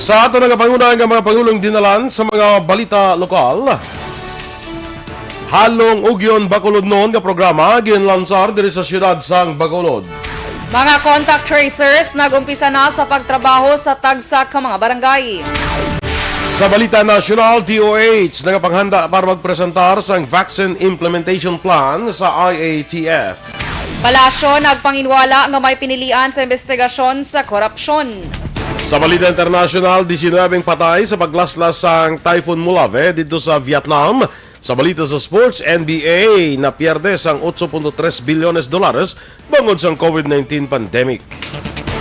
Sa ato nagapangunahan ng mga Pangulong dinalan sa mga balita lokal, halong ugyon Bacolod noon nga programa ginlansar diri sa siyudad sang Bacolod. Mga contact tracers nagumpisa na sa pagtrabaho sa tagsa ka mga barangay. Sa balita national, DOH nagapanghanda para magpresentar sang Vaccine Implementation Plan sa IATF. Palasyo nagpanginwala nga may pinilian sa investigasyon sa korupsyon. Sa balita international, 19 patay sa paglaslas sang Typhoon Molave dito sa Vietnam. Sa balita sa sports, NBA na pierde sang 8.3 bilyones dollares bangod sang COVID-19 pandemic.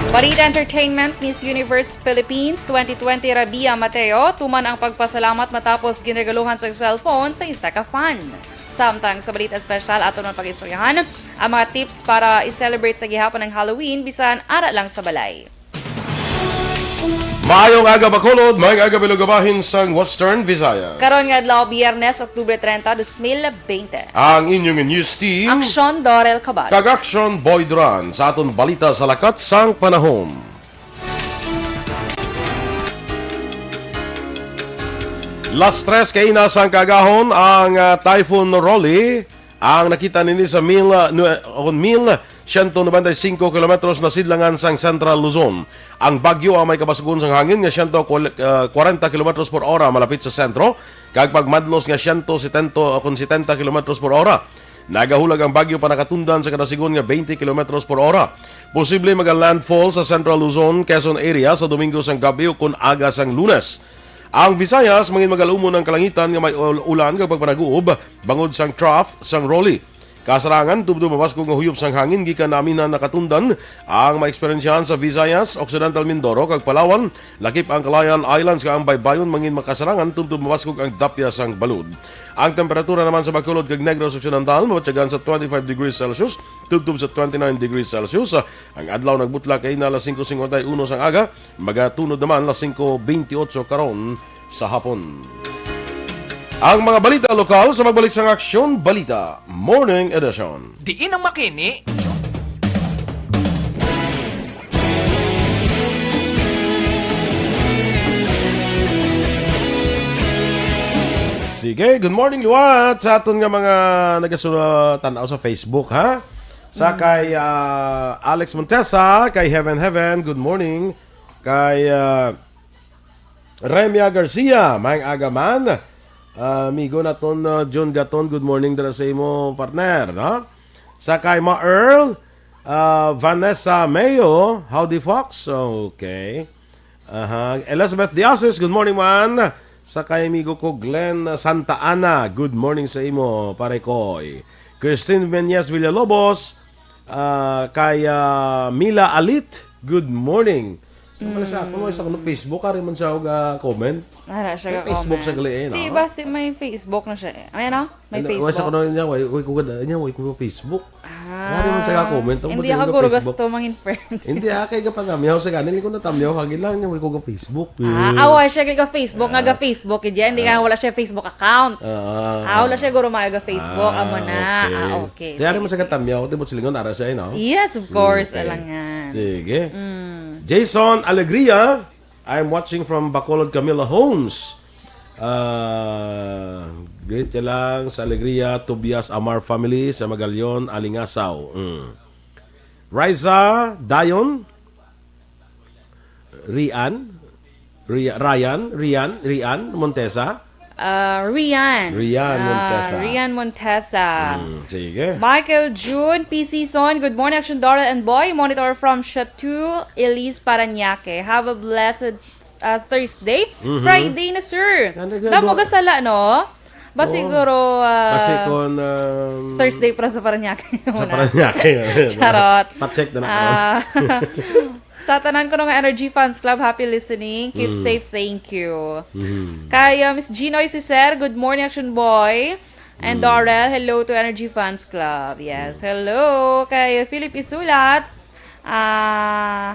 Balita entertainment, Miss Universe Philippines 2020 Rabia Mateo tuman ang pagpasalamat matapos ginregaluhan sa cellphone sa isa ka fan. Samtang sa balita special ato ng pag-istoryahan ang mga tips para i-celebrate sa gihapon ng Halloween bisan ara lang sa balay. Maayong aga Bacolod, maayong aga Bilugabahin sang Western Visayas. Karon nga adlaw Biyernes, Oktubre 30, 2020. Ang inyong news team, Aksyon Dorel Cabal. Kag-Action Boy Duran sa aton balita sa lakat sang panahon. Las 3 kay ina sang kagahon ang Typhoon Rolly ang nakita nini sa 1,195 kilometros na sidlangan sang Central Luzon. Ang bagyo ang may kabasugon sang hangin nga 140 kilometros per hora malapit sa sentro, kag pagmadlos nga 170 kilometros per hora. Nagahulag ang bagyo pa nakatundan sa kada sigon nga 20 kilometros per hora. Posible mag-landfall sa Central Luzon, Quezon area sa Domingo sang gabi o kun aga sang Lunes. Ang Visayas mangin magalumon ng kalangitan nga may ulan kag pagpanaguob bangod sang trough sang Rolly. Kasarangan tubdo mabaskog nga huyop sang hangin gikan namin na nakatundan ang maeksperiensyahan sa Visayas, Occidental Mindoro kag Palawan, lakip ang Calayan Islands kag ang baybayon mangin makasarangan tubdo mabaskog ang dapya sang balud. Ang temperatura naman sa Bacolod kag Negros Occidental mabatsagan sa 25 degrees Celsius tubtob sa 29 degrees Celsius. Ang adlaw nagbutla kay na alas 5:51 sang aga, magatunod naman alas 5:28 karon sa hapon. Ang mga balita lokal sa magbalik sang Aksyon Balita Morning Edition. Diin ang makini. Sige, good morning liwat sa aton nga mga nagasunod sa Facebook ha. Sa kay Alex Montesa, kay Heaven, good morning. Kay Remia Garcia, maayong agaman. Amigo naton John Gaton, good morning dala sa imo partner, no? Sa kay Ma Earl, Vanessa Mayo, howdy Fox, okay. Elizabeth Diases, good morning man. Sa kay amigo ko Glenn Santa Ana, good morning sa imo pare koy. Christine Menyes Villalobos, kay Mila Alit, good morning. Kung sa Facebook, kari man siya comment. Ara siya ka Facebook comment. sa gali no? Di ba si may Facebook na siya? Ayan o, may Facebook. Wala sa niya, way ko Facebook. Kari man siya comment. Hindi ako guro gusto mangin friend. Hindi kay ka patamyaw sa ganin ko na tamyaw kag lang niya way ko Facebook. Awa siya kay ka Facebook, nga ga Facebook diyan, hindi nga wala siya Facebook account. Wala siya guro mga Facebook amo na. Okay. Kaya man siya katamyaw, di mo silingon ara siya no? Yes, of course, alangan. Sige. Jason Alegria, I'm watching from Bacolod Camila Homes. Great lang sa Alegria, Tobias Amar family sa Magalyon, Alingasaw. Riza Dayon, Rian Montesa. Rian Montesa. Rian Montesa. Sige. Michael June, PC Son, good morning, Action Doral and Boy. Monitor from Chateau Elise Paranaque. Have a blessed Thursday. Friday na, sir. Damo ka sala, no? Ba siguro Basikon Thursday para sa Paranaque. sa Paranaque. Charot. Pa-check na ako. Sa tanan ko ng Energy Fans Club, happy listening. Keep safe, thank you. Kay Miss Ginoy Cicer, good morning, Action Boy. And Dorel, hello to Energy Fans Club. Yes, hello. Kay Philip Isulat,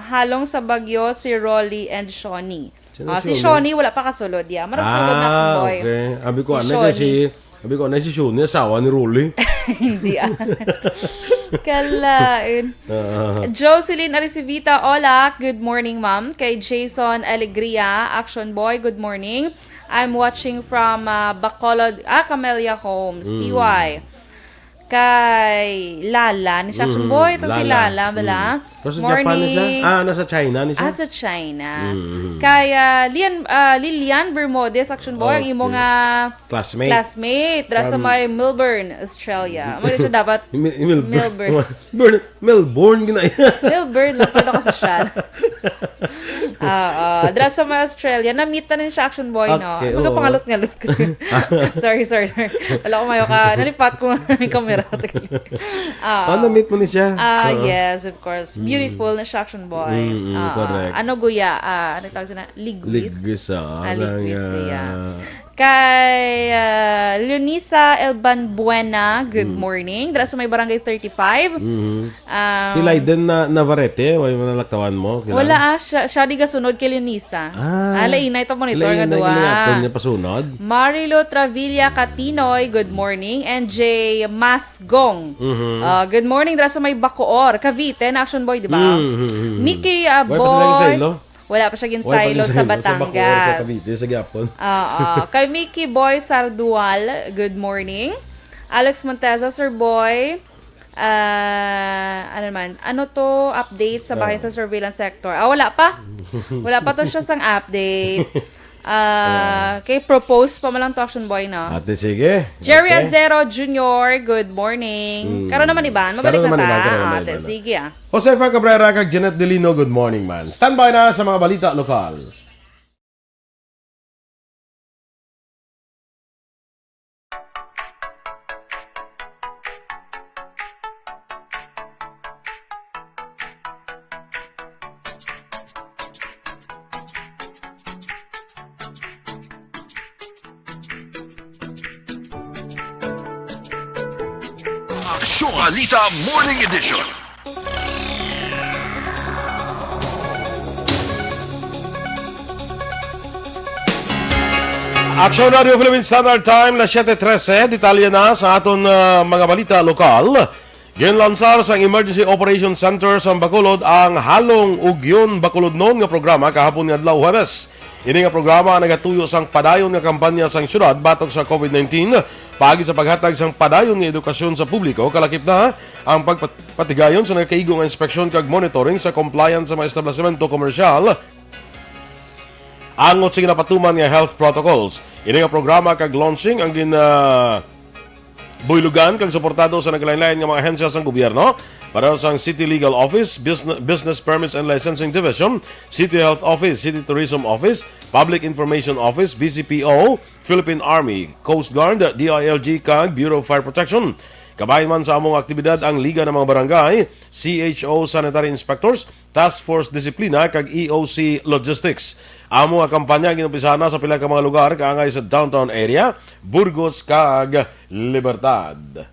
halong sa bagyo si Rolly and Shawnee. Si Shawnee, wala pa kasulod. Marang sulod na Action Boy. Okay. Abi ko, si si Shawnee, asawa ni Rolly. Hindi Kalain. Jocelyn Arisivita Olak, good morning ma'am. Kay Jason Alegria, Action Boy, good morning. I'm watching from Bacolod, Camellia Homes, TY. Kay Lala, ni Action Boy, ito si Lala, bala. Kasi sa Japan na siya? Nasa China ni siya? Sa China. Kay Lilian Bermudez, Action Boy, ang imong classmate. Dra sa may Melbourne, Australia. Mo siya dapat Melbourne. Melbourne ginaya. Melbourne lang pero kasi siya. Dra sa may Australia, na-meet na rin siya Action Boy, no. Okay, Magapangalot-ngalot ko. Sorry. Wala ko mayo ka. Nalipat ko yung camera. Na-meet mo ni siya? Yes, of course. Beautiful na siya Action Boy. Correct. Ano guya? Ano tawag sila? Ligwis? Ligwis, Ligwis guya. Kay Leonisa Elban Buena, good morning. Dara sa may barangay 35. Si Leiden na Navarrete, wala mo nalaktawan mo? Wala siya di kasunod kay Leonisa. Lainay ito monitor nga duwa. Lainay niya pasunod. Marilo Travilla Catinoy, good morning. And J. Masgong. Good morning dara sa may Bacoor, Cavite, na Action Boy, di ba? Mickey Boy. Wala pa siya ginsaylo sa Batangas. Sa Cavite, sa Gyapon. Kay Mickey Boy Sardual, good morning. Alex Monteza, Sir Boy. Ano to, update sa bahin sa surveillance sector? Wala pa. Wala pa to siya sang update. Kay propose pa malang to Action Boy, no? Ate, sige. Jerry Azero Jr., good morning. Karon naman iban, mabalik na ta. Ate, sige Josefa Cabrera kag Janet Delino, good morning man. Standby na sa mga balita lokal. Aksyon Balita Morning Edition. Action Radio Philippine Standard Time na 7:13, detalye na sa aton mga balita lokal. Ginlansar sa Emergency Operations Center sa Bacolod ang Halong Ugyon Bacolod noon nga programa kahapon nga adlaw Huwebes. Ini nga programa nagatuyo sang padayon nga kampanya sang syudad batok sa COVID-19 paagi sa paghatag sang padayon nga edukasyon sa publiko kalakip na ang pagpatigayon sa nagkaigong inspeksyon kag monitoring sa compliance sa mga establishmento komersyal angot sa ginapatuman nga health protocols. Ini nga programa kag launching ang buylugan kag suportado sa naglain-lain nga mga ahensya sa gobyerno para sa City Legal Office, Business Permits and Licensing Division, City Health Office, City Tourism Office, Public Information Office, BCPO, Philippine Army, Coast Guard, DILG kag Bureau of Fire Protection. Kabahin man sa among aktibidad ang Liga ng mga Barangay, CHO Sanitary Inspectors, Task Force Disiplina kag EOC Logistics. Amo nga kampanya ginumpisahan na sa pila ka mga lugar kaangay sa downtown area, Burgos kag Libertad.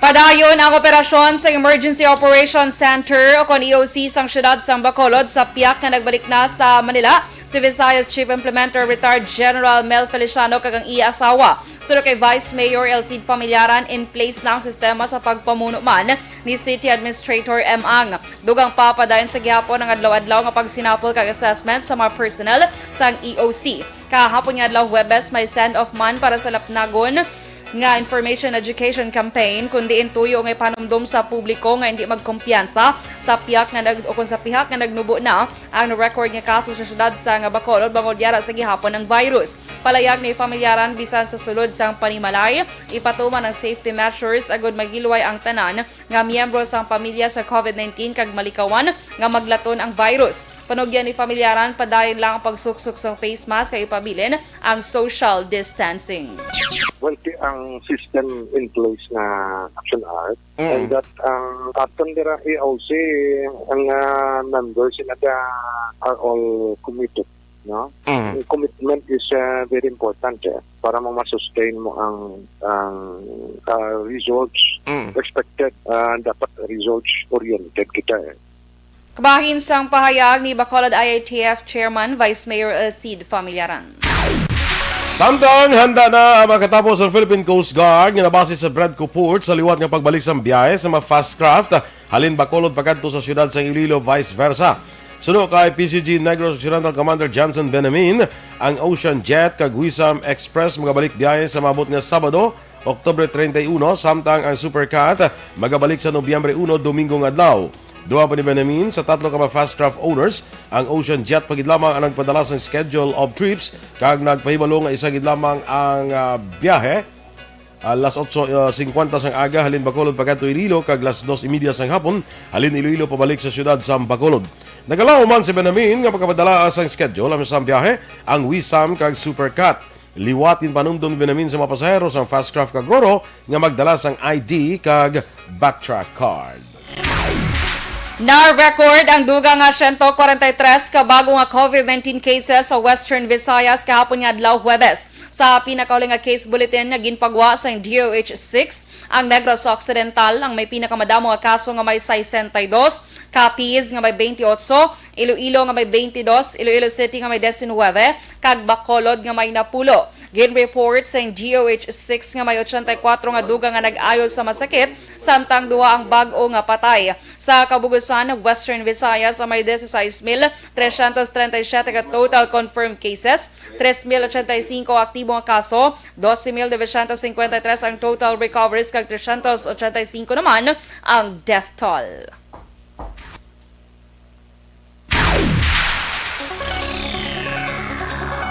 Padayon ang operasyon sa Emergency Operations Center o kon EOC sang syudad sang Bacolod sa piyak na nagbalik na sa Manila si Visayas Chief Implementer Retired General Mel Feliciano kag ang iya asawa. Suro kay Vice Mayor Elcid Familiaran, in place na ang sistema sa pagpamuno man ni City Administrator M. Ang. Dugang papadayon sa gihapon ang adlaw-adlaw nga pagsinapol kag assessment sa mga personnel sang EOC. Kahapon nga adlaw Huwebes may send-off man para sa Lapnagon nga information education campaign kundi intuyo nga panumdum sa publiko nga hindi magkumpiyansa sa piyak nga sa pihak nga nagnubo na ang record nga kaso sa syudad sa Bacolod bangod yara sa gihapon ng virus. Palayag ni Familiaran bisan sa sulod sang panimalay, ipatuman ang safety measures agud magilway ang tanan nga miyembro sang pamilya sa COVID-19 kag malikawan nga maglaton ang virus. Panugyan ni Familiaran padayon lang ang pagsuksok sa face mask kay ipabilin ang social distancing. Well, ang system in place na Action Art and that aton dira EOC ang members sila are all committed, no? Commitment is very important para mo ma-sustain mo ang results expected, dapat results oriented kita Kabahin sang pahayag ni Bacolod IATF Chairman Vice Mayor Elcid Familiaran. Samtang handa na makatapos ang Philippine Coast Guard nga nabase sa Bradco Port sa liwat nga pagbalik sa biyahe sa mga fast craft halin Bacolod pagkadto sa siyudad sa Iloilo vice versa. Suno kay PCG Negros Occidental Commander Johnson Benamin, ang Ocean Jet kag Wisam Express magabalik biyahe sa mabot nga Sabado, Oktubre 31, samtang ang Supercat magabalik sa Nobyembre 1, Domingong adlaw. Duha pa ni Benamin sa tatlo ka mga fast craft owners, ang Ocean Jet pagid lamang ang nagpadala sa schedule of trips kag nagpahibalo nga isa gid lamang ang biyahe alas 8:50 sang aga halin Bacolod pagkadto Iloilo kag alas 2:30 sang hapon halin Iloilo pabalik sa siyudad sa Bacolod. Nagalaw man si Benamin nga pagkapadala sang schedule ang isang biyahe ang Wisam kag Supercat. Liwatin panumdum ni Benamin sa mga pasahero sang fast craft kag Roro nga magdala sang ID kag backtrack card. Na-record ang dugang nga 143 ka bago nga COVID-19 cases sa Western Visayas kahapon nga adlaw Huwebes. Sa pinakauling nga case bulletin nga ginpagwa sa DOH-6, ang Negros Occidental ang may pinakamadamo nga kaso nga may 62, Capiz nga may 28, Iloilo nga may 22, Iloilo City nga may 19, kag Bacolod nga may 10. Gin-report sa DOH-6 nga may 84 nga dugang nga nag-ayo sa masakit, samtang duha ang bag-o nga patay. Sa kabugusan ng Western Visayas may 16,337 ka total confirmed cases, 3,085 aktibo nga kaso, 12,953 ang total recoveries kag 385 naman ang death toll.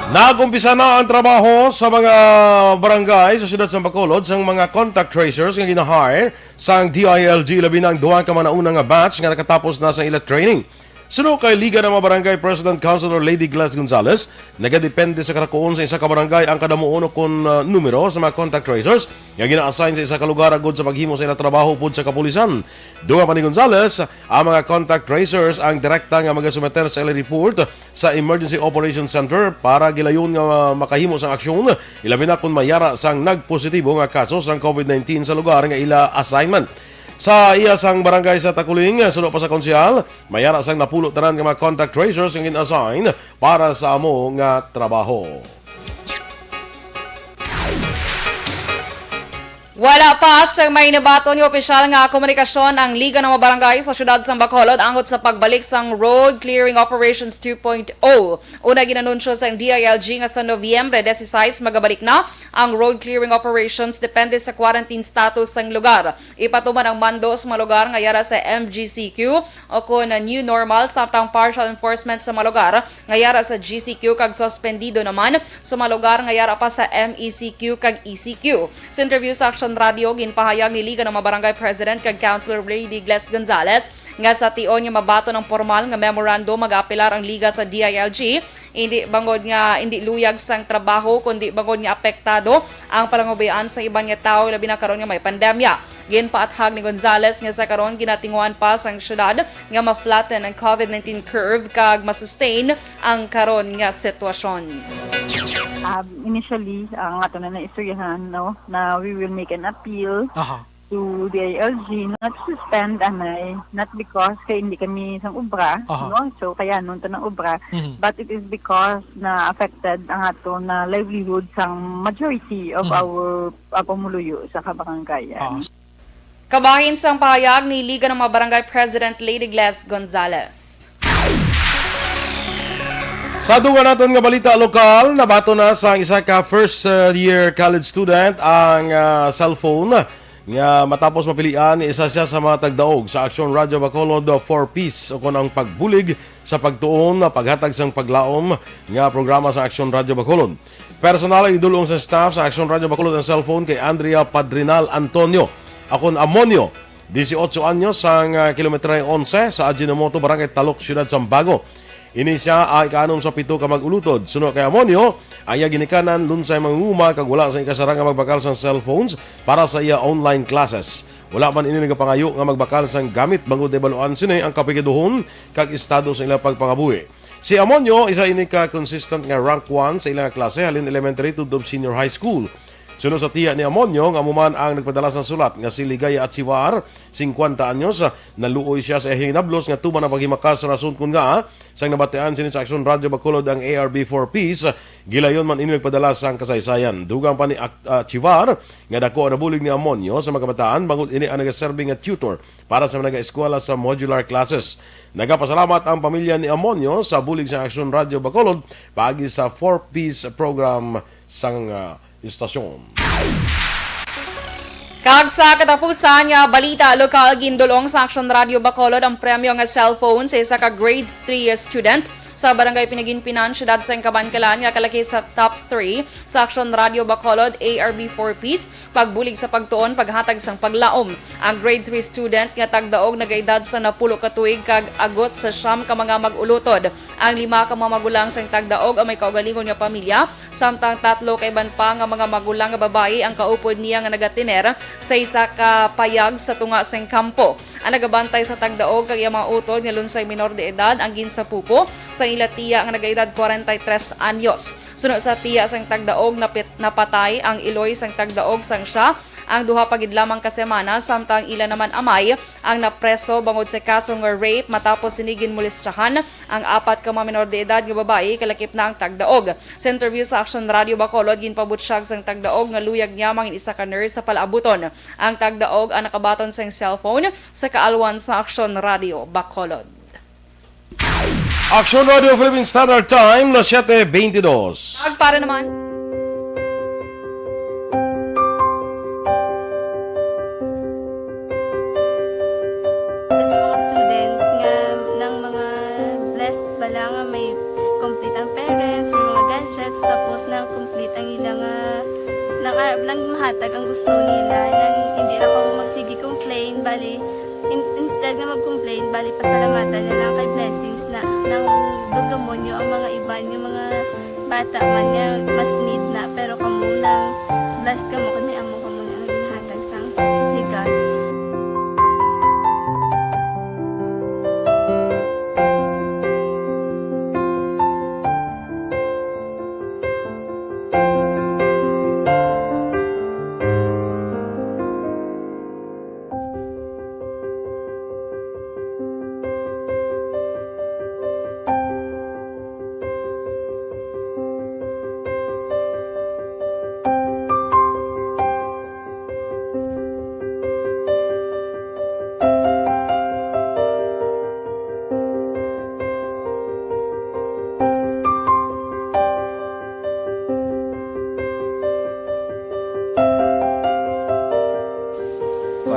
Nagumpisa na ang trabaho sa mga barangay sa siyudad sa Bacolod sang mga contact tracers nga gina-hire sang DILG labi na ang duha ka manaunang nga batch nga nakatapos na sa ila training. Suno kay Liga ng mga Barangay President Councilor Lady Glass Gonzales, nagadepende sa karakoon sa isa ka barangay ang kadamuuno kon numero sa mga contact tracers nga gina-assign sa isa ka lugar agud sa paghimo sa ila trabaho pud sa kapulisan. Duha pa ni Gonzales, ang mga contact tracers ang direkta nga magasumeter sa ila report sa Emergency Operations Center para gilayon nga makahimo sang aksyon ilabi na kung mayara sang nagpositibo nga kaso sang COVID-19 sa lugar nga ila assignment. Sa iya sang barangay sa Takuling, suno pa sa konsyal, mayara sang napulot tanan nga mga contact tracers ang in-assign para sa amo nga trabaho. Wala pa sa may nabato ni opisyal nga komunikasyon ang Liga ng mga Barangay sa siyudad sa Bacolod angot sa pagbalik sang Road Clearing Operations 2.0. Una ginanunsyo sa DILG nga sa Nobyembre 16 magabalik na ang road clearing operations depende sa quarantine status sang lugar. Ipatuman ang mando sa mga lugar nga yara sa MGCQ o kung new normal samtang partial enforcement sa mga lugar nga yara sa GCQ kag suspendido naman sa mga lugar nga yara pa sa MECQ kag ECQ. Sa interview sa Action Radio, ginpahayag ni Liga ng mga Barangay President kag Councilor Lady Glass Gonzales nga sa tion nga mabato ng formal nga memorandum mag-apelar ang Liga sa DILG. Hindi bangod nga hindi luyag sang trabaho kundi bangod nga apektado ang palangubayaan sa ibang nga tao labi na karon nga may pandemya. Ginpaathag ni Gonzales nga sa karon ginatinguhan pa sang syudad nga ma-flatten ang COVID-19 curve kag ma-sustain ang karon nga sitwasyon. Initially, ang ato na naistoryahan, no, na we will make an appeal to the ILG not to suspend anay, not because kay hindi kami sang ubra, no, so kaya nun to ng ubra, but it is because na affected ang ato na livelihood sang majority of our pamuluyo sa kabaranggayan. Kabahin sang pahayag ni Liga ng mga Barangay President Lady Glass Gonzales. Sa dunga naton nga balita lokal, nabato na sa isa ka first year college student ang cellphone nga matapos mapilian isa siya sa mga tagdaog sa Action Radio Bacolod for Peace o kun ang pagbulig sa pagtuon na paghatag sang paglaom nga programa sa Action Radio Bacolod. Personal idulong sa staff sa Action Radio Bacolod ang cellphone kay Andrea Padrinal Antonio akon Amonio, 18 anyos sang kilometre 11 sa Ajinomoto, Barangay Talok, Ciudad Zambago. Ini siya ay kaanom sa 7 ka mag-ulutod. Suno kay Amonio, ay ginikanan lunsay manguma kag wala sa ikasarang nga magbakal sang cellphones para sa iya online classes. Wala man ini nagapangayo nga magbakal sang gamit bangod ebaluan sini ang kapikiduhon kag estado sa ilang pagpangabuhi. Si Amonio isa ini ka consistent nga rank 1 sa ilang klase halin elementary to senior high school. Sunod sa tiya ni Amonyo, nga muman ang nagpadala sa sulat nga si Ligaya Achivar, 50 anyos, naluoy siya sa hinablos nga tuman na paghimakas sa rason kun nga sang nabatian sini sa Aksyon Radyo Bacolod ang ARB for Peace, gilayon man ini nagpadala sa kasaysayan. Dugang pa ni Achivar nga dako na bulig ni Amonyo sa mga kabataan bangod ini ang nagaserbi nga tutor para sa mga eskwela sa modular classes. Nagapasalamat ang pamilya ni Amonyo sa bulig sa Aksyon Radyo Bacolod paagi sa 4Peace program sang istasyon. Kag sa katapusan nga balita lokal gindulong sa Aksyon Radio Bacolod ang premyo nga cellphone sa isa ka grade 3 student sa Barangay Pinaginpinan, Syudad sa Kabankalan nga kalakip sa top 3 sa Aksyon Radio Bacolod ARB 4 Peace pagbulig sa pagtuon paghatag sang paglaom. Ang grade 3 student nga tagdaog nagaedad sa 10 ka tuig kag agot sa siyam ka mga mag-ulutod. Ang 5 ka mga magulang sang tagdaog ang may kaugalingon nga pamilya, samtang 3 kay ban pa nga mga magulang nga babae ang kaupod niya nga nagatiner sa isa ka payag sa tunga sang kampo. Ang nagabantay sa tagdaog kag iyang mga utod nga lunsay minor de edad ang ginsa pupo sa ila tiya ang nagaedad 43 anyos. Sunod sa tiya sang tagdaog napatay ang iloy sang tagdaog sang siya ang duha pagid lamang ka semana, samtang ila naman amay ang napreso bangod sa kaso nga rape matapos sinigin molestahan ang 4 ka mga minor de edad nga babae kalakip na ang tagdaog. Sa interview sa Aksyon Radio Bacolod ginpabutsyag sang tagdaog nga luyag niya mangin isa ka nurse sa palaabuton. Ang tagdaog ang nakabaton sang cellphone sa kaalwan sa Aksyon Radio Bacolod. Aksyon Radio Philippine Standard Time na 7:22. Para naman sa mga students nga ng mga blessed bala nga may complete ang parents, may mga gadgets, tapos na complete ang ilang nang mahatag ang gusto nila nang hindi na ako magsigi complain bali instead nga mag-complain bali pasalamatan na lang kay blessings na nang dudumonyo ang mga iba yung mga bata man nga mas need na pero kamo nang blessed kamo kami amo kamo na ginhatag sang ni God.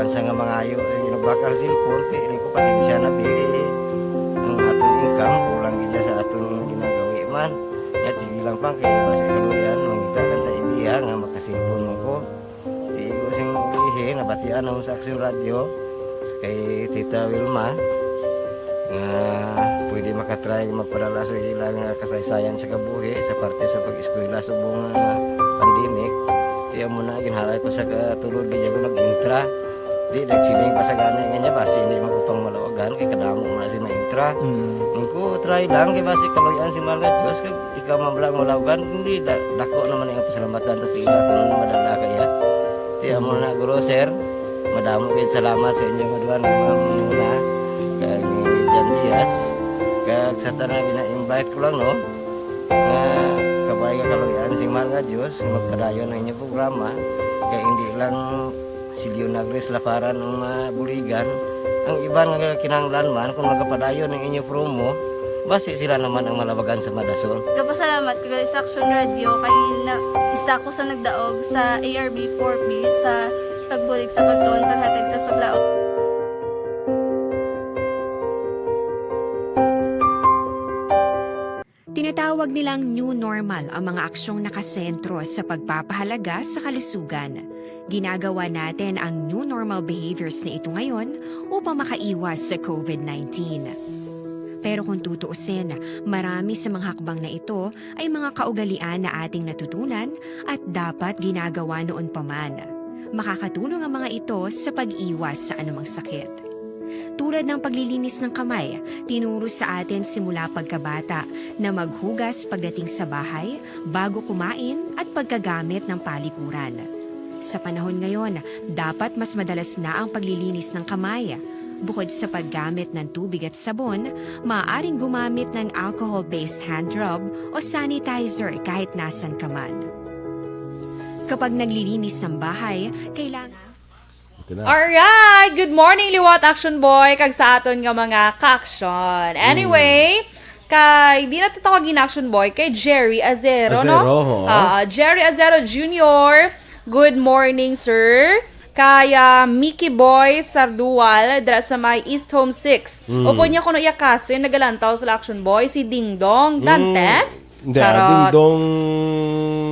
Sa nga mga ayo sa ginabakal cellphone kay hindi ko pasensya na bili ang atong income kulang gid sa atong ginagawi man at sige lang pang kay basta kaluyan mangita kan ta ibiya nga makasilpon mo ko di ko sing ihi nabatian ang sa Aksyon Radio kay Tita Wilma nga pwede makatry magpadala sa ilang kasaysayan sa kabuhi sa parte sa pag-eskwela subong pandemic tiya mo na ginhalay ko sa katulod gid ko nag-intra. Di nagsiling pa sa gana nga basi hindi magupang malawagan kay kadamo man si maintra. Ko try lang kay basi kaloyan si Malga Diyos kay ikaw mablang malawagan hindi dako naman ang pasalamatan ta sa ila kung madala kaya. Ti amo na guro sir. Madamo kay salamat sa inyong aduan mga kay Jan Diaz. Kag sa tanan gina-invite ko lang no. Kabay ka kaloyan si Malga Diyos magkadayon ang inyong programa kay hindi lang si Leonagres Laparan ng buligan ang iba nga kinanglan man kung magapadayon ng inyong promo basi sila naman ang malabagan sa Madason. Kapasalamat ko sa Aksyon Radio kay na isa ko sa nagdaog sa ARB 4B sa pagbulig sa pagtuon paghatag sa paglaom. Tinatawag nilang new normal ang mga aksyong nakasentro sa pagpapahalaga sa kalusugan. Ginagawa natin ang new normal behaviors na ito ngayon upang makaiwas sa COVID-19. Pero kung tutuusin, marami sa mga hakbang na ito ay mga kaugalian na ating natutunan at dapat ginagawa noon pa man. Makakatulong ang mga ito sa pag-iwas sa anumang sakit. Tulad ng paglilinis ng kamay, tinuro sa atin simula pagkabata na maghugas pagdating sa bahay, bago kumain at pagkagamit ng palikuran. Sa panahon ngayon, dapat mas madalas na ang paglilinis ng kamay. Bukod sa paggamit ng tubig at sabon, maaaring gumamit ng alcohol-based hand rub o sanitizer kahit nasan ka man. Kapag naglilinis ng bahay, kailangan... Alright! Good morning, Liwat Action Boy! Kag sa aton nga mga ka-action. Anyway, kay, di natin tawagin Action Boy, kay Jerry Azero, no? Jerry Azero Jr., good morning, sir. Kaya Mickey Boy Sardual dra sa may East Home 6. Opo niya kuno iyakasin nagalantaw sa Action Boy si Ding Dong Dantes. Charot.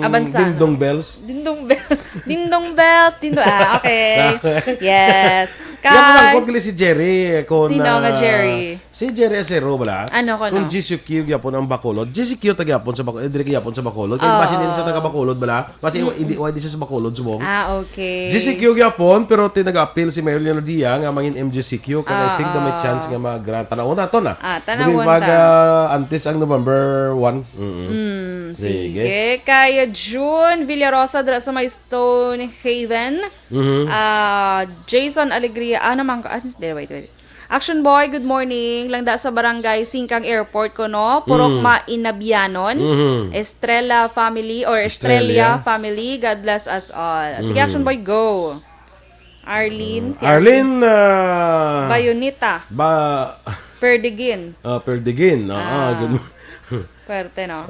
Abansa. Ding Dong Bells. Dindong bells. Dindong bells. Okay. Yes. Yan ko kili si Jerry. Sino nga Jerry? Si Jerry Acero, bala? Ano ko, Kung no? GCQ gyapon ang Bacolod. GCQ tagyapon sa Bacolod. Dili gyapon sa Bacolod. Kaya basi din sa taga Bacolod, bala? Basi hindi di sa Bacolod subong. Okay. GCQ gyapon pero tinaga-appeal si Mayor Leonardo Dia nga mangin MGCQ kaya I think na may chance nga mag-grant. Tanawon na to na. Tanawon antes ang November 1. Sige. Kaya June Villarosa dra sa may Stone Haven. Jason Alegria. Wait. Action Boy, good morning. Langda sa barangay Singkang Airport ko, no? Purok Inabianon. Estrella family or Estrella family. God bless us all. Sige, Action Boy, go. Arlene. Si Arlene Bayonita. Perdigin. Perdigin. Good. Perte, no?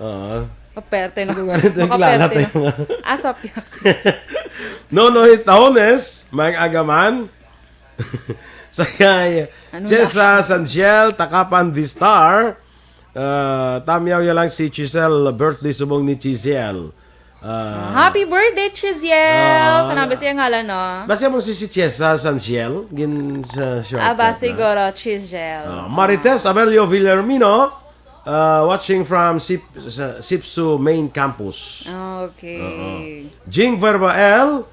Perte, no? Sino nga nito yung kilala tayo? Asap yak. Nono Hitaones, Mang Agaman. Sakay, Chesa Sanchel, Takapan Vistar. Tamyaw ya lang si Chisel, birthday subong ni Chisel. Happy birthday, Chisel! Kanabi siya ngalan, no? Basta mo si Chesa Sanchel, gin sa shortcut siguro, Chisel. Marites Abelio Villarmino, watching from Sipsu Main Campus. Okay. Jing Verbael,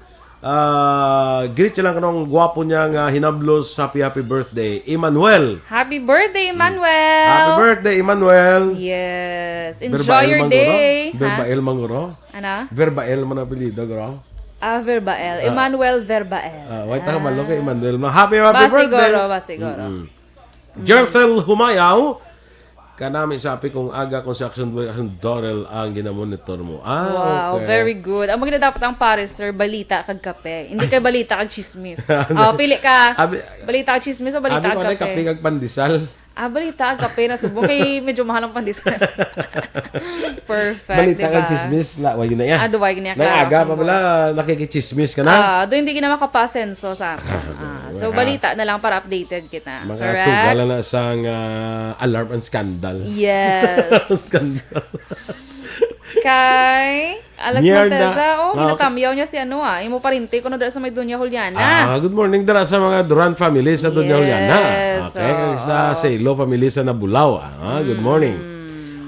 greet siya lang kanong gwapo niya nga hinablos happy birthday, Emmanuel. Happy birthday, Emmanuel! Happy birthday, Emmanuel. Yes. Enjoy Verbael your Mangoro. day. Verbael Mangoro. Ano? Verbael man ang apelido, gro. Verbael. Emmanuel Verbael. Wait ka malo kay Emmanuel. Happy birthday. Basigoro. Jerthel Humayaw. Kanami sabi kung aga construction boy ang Dorel ang ginamonitor mo. Wow, okay. very good. Ang maganda dapat ang pares, sir, balita kag kape. Hindi kay balita kag chismis. Pili ka. Balita kag chismis o balita kag kape? Kape kag pandesal. Balita kag kape na subo kay medyo mahal ang pandesal. Perfect, Balita diba? kag chismis, wag na yan. Duwag niya ka. Aga pa pala nakikichismis ka na. Doon hindi ka na makapasenso sa akin. So, balita na lang para updated kita. Mga correct? tugala na sang alarm and scandal. Yes. Scandal. Kay Alex Mierda. Monteza, Okay. ginatamyaw niya si imo parinte ko na dala sa may Dunya Juliana. Good morning dara sa mga Duran family sa Dunya Juliana. Yes, Okay, sa Selo family sa Nabulaw. Good morning.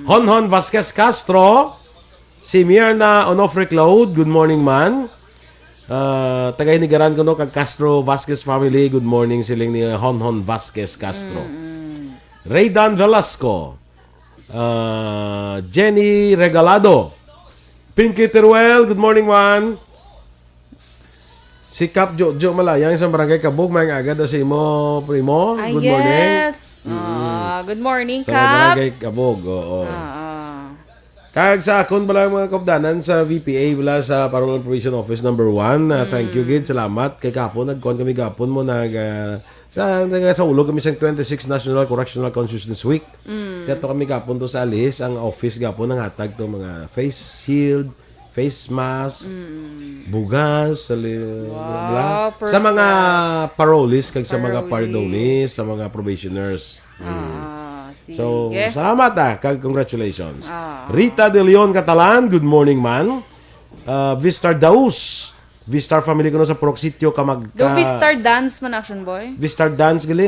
Honhon Vasquez Castro, si Mierna Onofre Cloud, good morning man. Tagay-nigaran ko no kag Castro Vasquez family, good morning siling ni Honhon Vasquez Castro. Raydan Velasco, Jenny Regalado, Pinky Teruel, good morning man. Si Kap Jojo Malayang sa barangay Kabog, may agad na si mo primo. Good morning. Yes. Good morning, Sa Kap. barangay Kabog, oo. Kag sa akon pala mga kapdanan sa VPA wala sa Parolan Provision Office number 1. Thank you gid, salamat kay kapon nagkon kami gapon mo sa ulo kami sa 26 National Correctional Consciousness Week. Kato kami gapon to sa alis ang office gapon nang hatag to mga face shield, face mask, bugas, sa mga parolees kag sa mga pardonees, sa mga probationers. So, salamat kag congratulations. Rita De Leon Catalan, good morning man. Vistar Daus, Vistar family ko no sa Purok Sitio Do Vistar Dance man, Action Boy? Vistar Dance gali,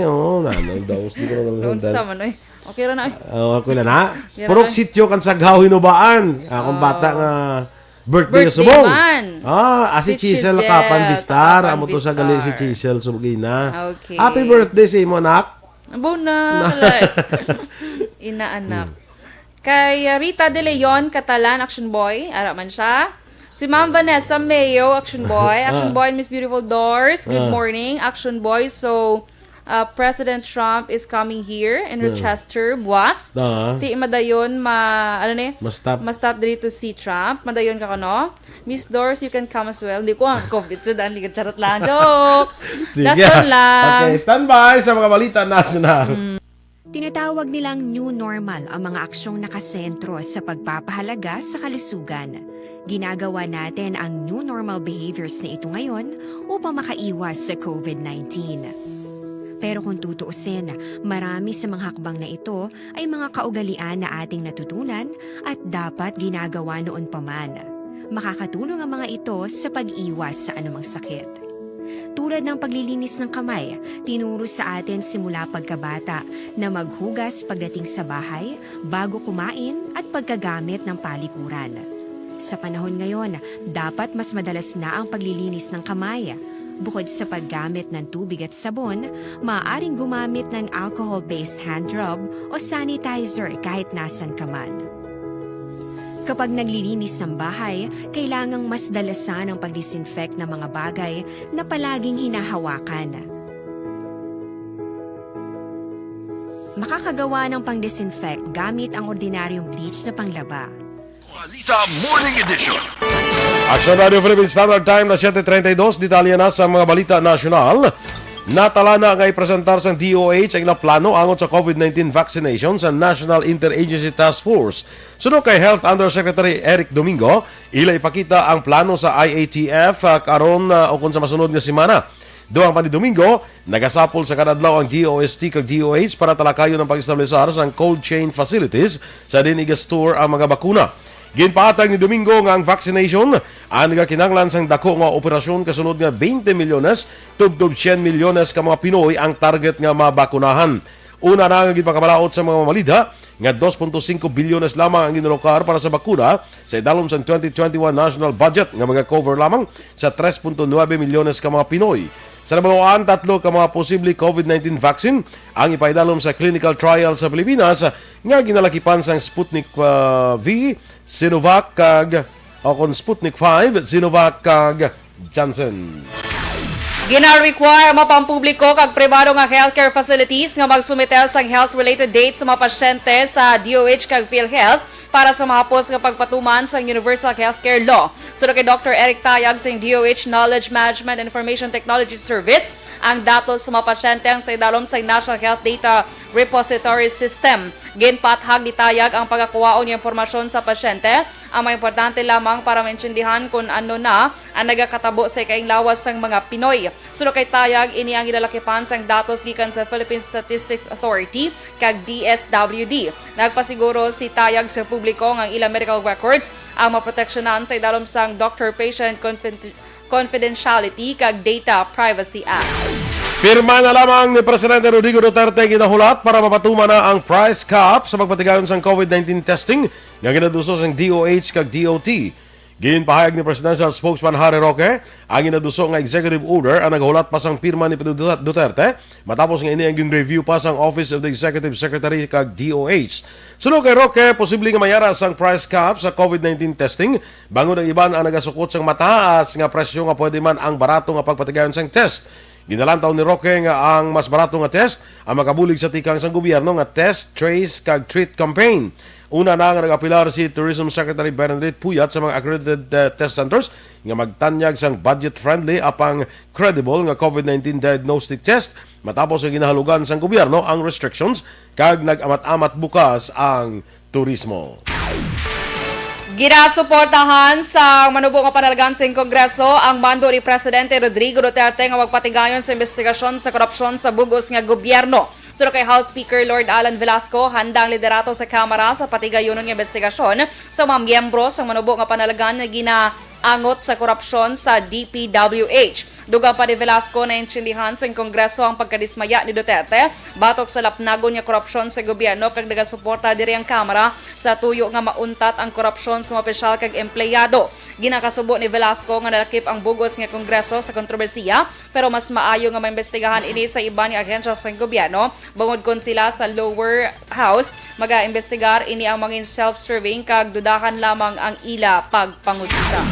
Daus di ko na Doon sa man, okay ra na. Okay na na. Purok Sitio kan Saghaw Hinubaan. Akong bata nga birthday subong. Si Chisel Kapan Vistar. Amo to sa gali si Chisel Subgina. Okay. Happy birthday sa imo nak. Abo na. Inaanak. Kay Rita De Leon, Catalan, Action Boy. Ara man siya. Si Ma'am Vanessa Mayo, Action Boy. Action Boy and Miss Beautiful Doors. Good morning, Action Boy. So, President Trump is coming here in Rochester, Buwas. Ti madayon ma-stop dito si Trump. Madayon ka no? Miss Doors, you can come as well. Hindi ko ang COVID so dahil charot lang. Joke! Daston lang. Okay, standby sa mga balita national. Tinatawag nilang new normal ang mga aksyong nakasentro sa pagpapahalaga sa kalusugan. Ginagawa natin ang new normal behaviors na ito ngayon upang makaiwas sa COVID-19. Pero kung tutuusin, marami sa mga hakbang na ito ay mga kaugalian na ating natutunan at dapat ginagawa noon pa man. Makakatulong ang mga ito sa pag-iwas sa anumang sakit. Tulad ng paglilinis ng kamay, tinuro sa atin simula pagkabata na maghugas pagdating sa bahay, bago kumain at pagkagamit ng palikuran. Sa panahon ngayon, dapat mas madalas na ang paglilinis ng kamay. Bukod sa paggamit ng tubig at sabon, maaaring gumamit ng alcohol-based hand rub o sanitizer kahit nasan ka man. Kapag naglilinis ng bahay, kailangang mas dalasan ang pag-disinfect ng mga bagay na palaging hinahawakan. Makakagawa ng pang-disinfect gamit ang ordinaryong bleach na panglaba. Balita Morning Edition. Action Radio Philippines Standard Time na 7:32. Detalye na sa mga balita nasyonal. Natala na nga ipresentar sa DOH ang plano angot sa COVID-19 vaccination sa National Interagency Task Force. Sunod kay Health Undersecretary Eric Domingo, ila ipakita ang plano sa IATF karon o kung sa masunod nga semana. Doang pa ni Domingo, nagasapol sa kadadlaw ang DOST kag DOH para talakayon ng pag-establisar sa cold chain facilities sa dinigastor ang mga bakuna. Ginpaatag ni Domingo nga ang vaccination ang nagakinanglan sang dako nga operasyon kasunod nga 20 milyones tubtob 100 milyones ka mga Pinoy ang target nga mabakunahan. Una na nga gipakabalaot sa mga mamalida nga 2.5 bilyones lamang ang ginalokar para sa bakuna sa idalom sa 2021 national budget nga mga cover lamang sa 3.9 milyones ka mga Pinoy. Sa nabaluan, 3 ka mga posible COVID-19 vaccine ang ipaidalom sa clinical trial sa Pilipinas nga ginalakipan sang Sputnik V, Sinovac kag Sputnik 5, Sinovac kag Janssen. Gina-require mga pampubliko kag pribado nga healthcare facilities nga magsumiter sang health-related dates sa mga pasyente sa DOH kag PhilHealth para sa mahapos nga pagpatuman sa Universal Healthcare Law. Sunod kay Dr. Eric Tayag sa DOH Knowledge Management and Information Technology Service, ang datos sa mga pasyente ang sa idalom sa National Health Data Repository System. Ginpathag ni Tayag ang pagkakuwaon ng impormasyon sa pasyente ang mga importante lamang para maintindihan kung ano na ang nagakatabo sa ikaing lawas ng mga Pinoy. Sunod kay Tayag, ini ang gilalakipan sang datos gikan sa Philippine Statistics Authority kag DSWD. Nagpasiguro si Tayag sa publiko ng ilang medical records ang maproteksyonan sa idalom sang Doctor-Patient Confidentiality kag Data Privacy Act. Pirma na lamang ni Presidente Rodrigo Duterte ginahulat para mapatuman na ang price cap sa pagpatigayon sa COVID-19 testing nga ginadusos ng DOH kag DOT. Ginpahayag ni Presidential Spokesman Harry Roque ang ginaduso nga executive order ang naghulat pa sang pirma ni Duterte matapos nga ini ang review pa sang Office of the Executive Secretary kag DOH. Sunod kay Roque, posible nga mayara sang price cap sa COVID-19 testing bangon ang iban ang nagasukot sang mataas nga presyo nga pwede man ang barato nga pagpatigayon sang test. Ginalantaw ni Roque nga ang mas barato nga test ang makabulig sa tikang sang gobyerno nga test, trace, kag treat campaign. Una na nga nag-apilar si Tourism Secretary Bernadette Puyat sa mga accredited test centers nga magtanyag sang budget-friendly apang credible nga COVID-19 diagnostic test matapos ang ginahalugan sang gobyerno ang restrictions kag nag-amat-amat bukas ang turismo. Ginasuportahan sa manubo nga panalgan sa Kongreso ang mando ni Presidente Rodrigo Duterte nga magpatigayon sa investigasyon sa korupsyon sa bugos nga gobyerno. Sunod kay House Speaker Lord Alan Velasco, handang liderato sa Kamara sa patigayon ng investigasyon sa mga miyembro sa manubo nga panalgan na ginaangot sa korupsyon sa DPWH. Duga pa ni Velasco na intindihan sa Kongreso ang pagkadismaya ni Duterte batok sa lapnagon niya korupsyon sa gobyerno kag nagasuporta diri ang Kamara sa tuyo nga mauntat ang korupsyon sa mga opisyal kag empleyado. Ginakasubo ni Velasco nga nalakip ang bugos nga Kongreso sa kontrobersiya pero mas maayo nga maimbestigahan ini sa iba ni ahensya sa gobyerno bangod kon sila sa lower house maga-imbestigar ini ang mga self-serving kag dudahan lamang ang ila pagpangusisa.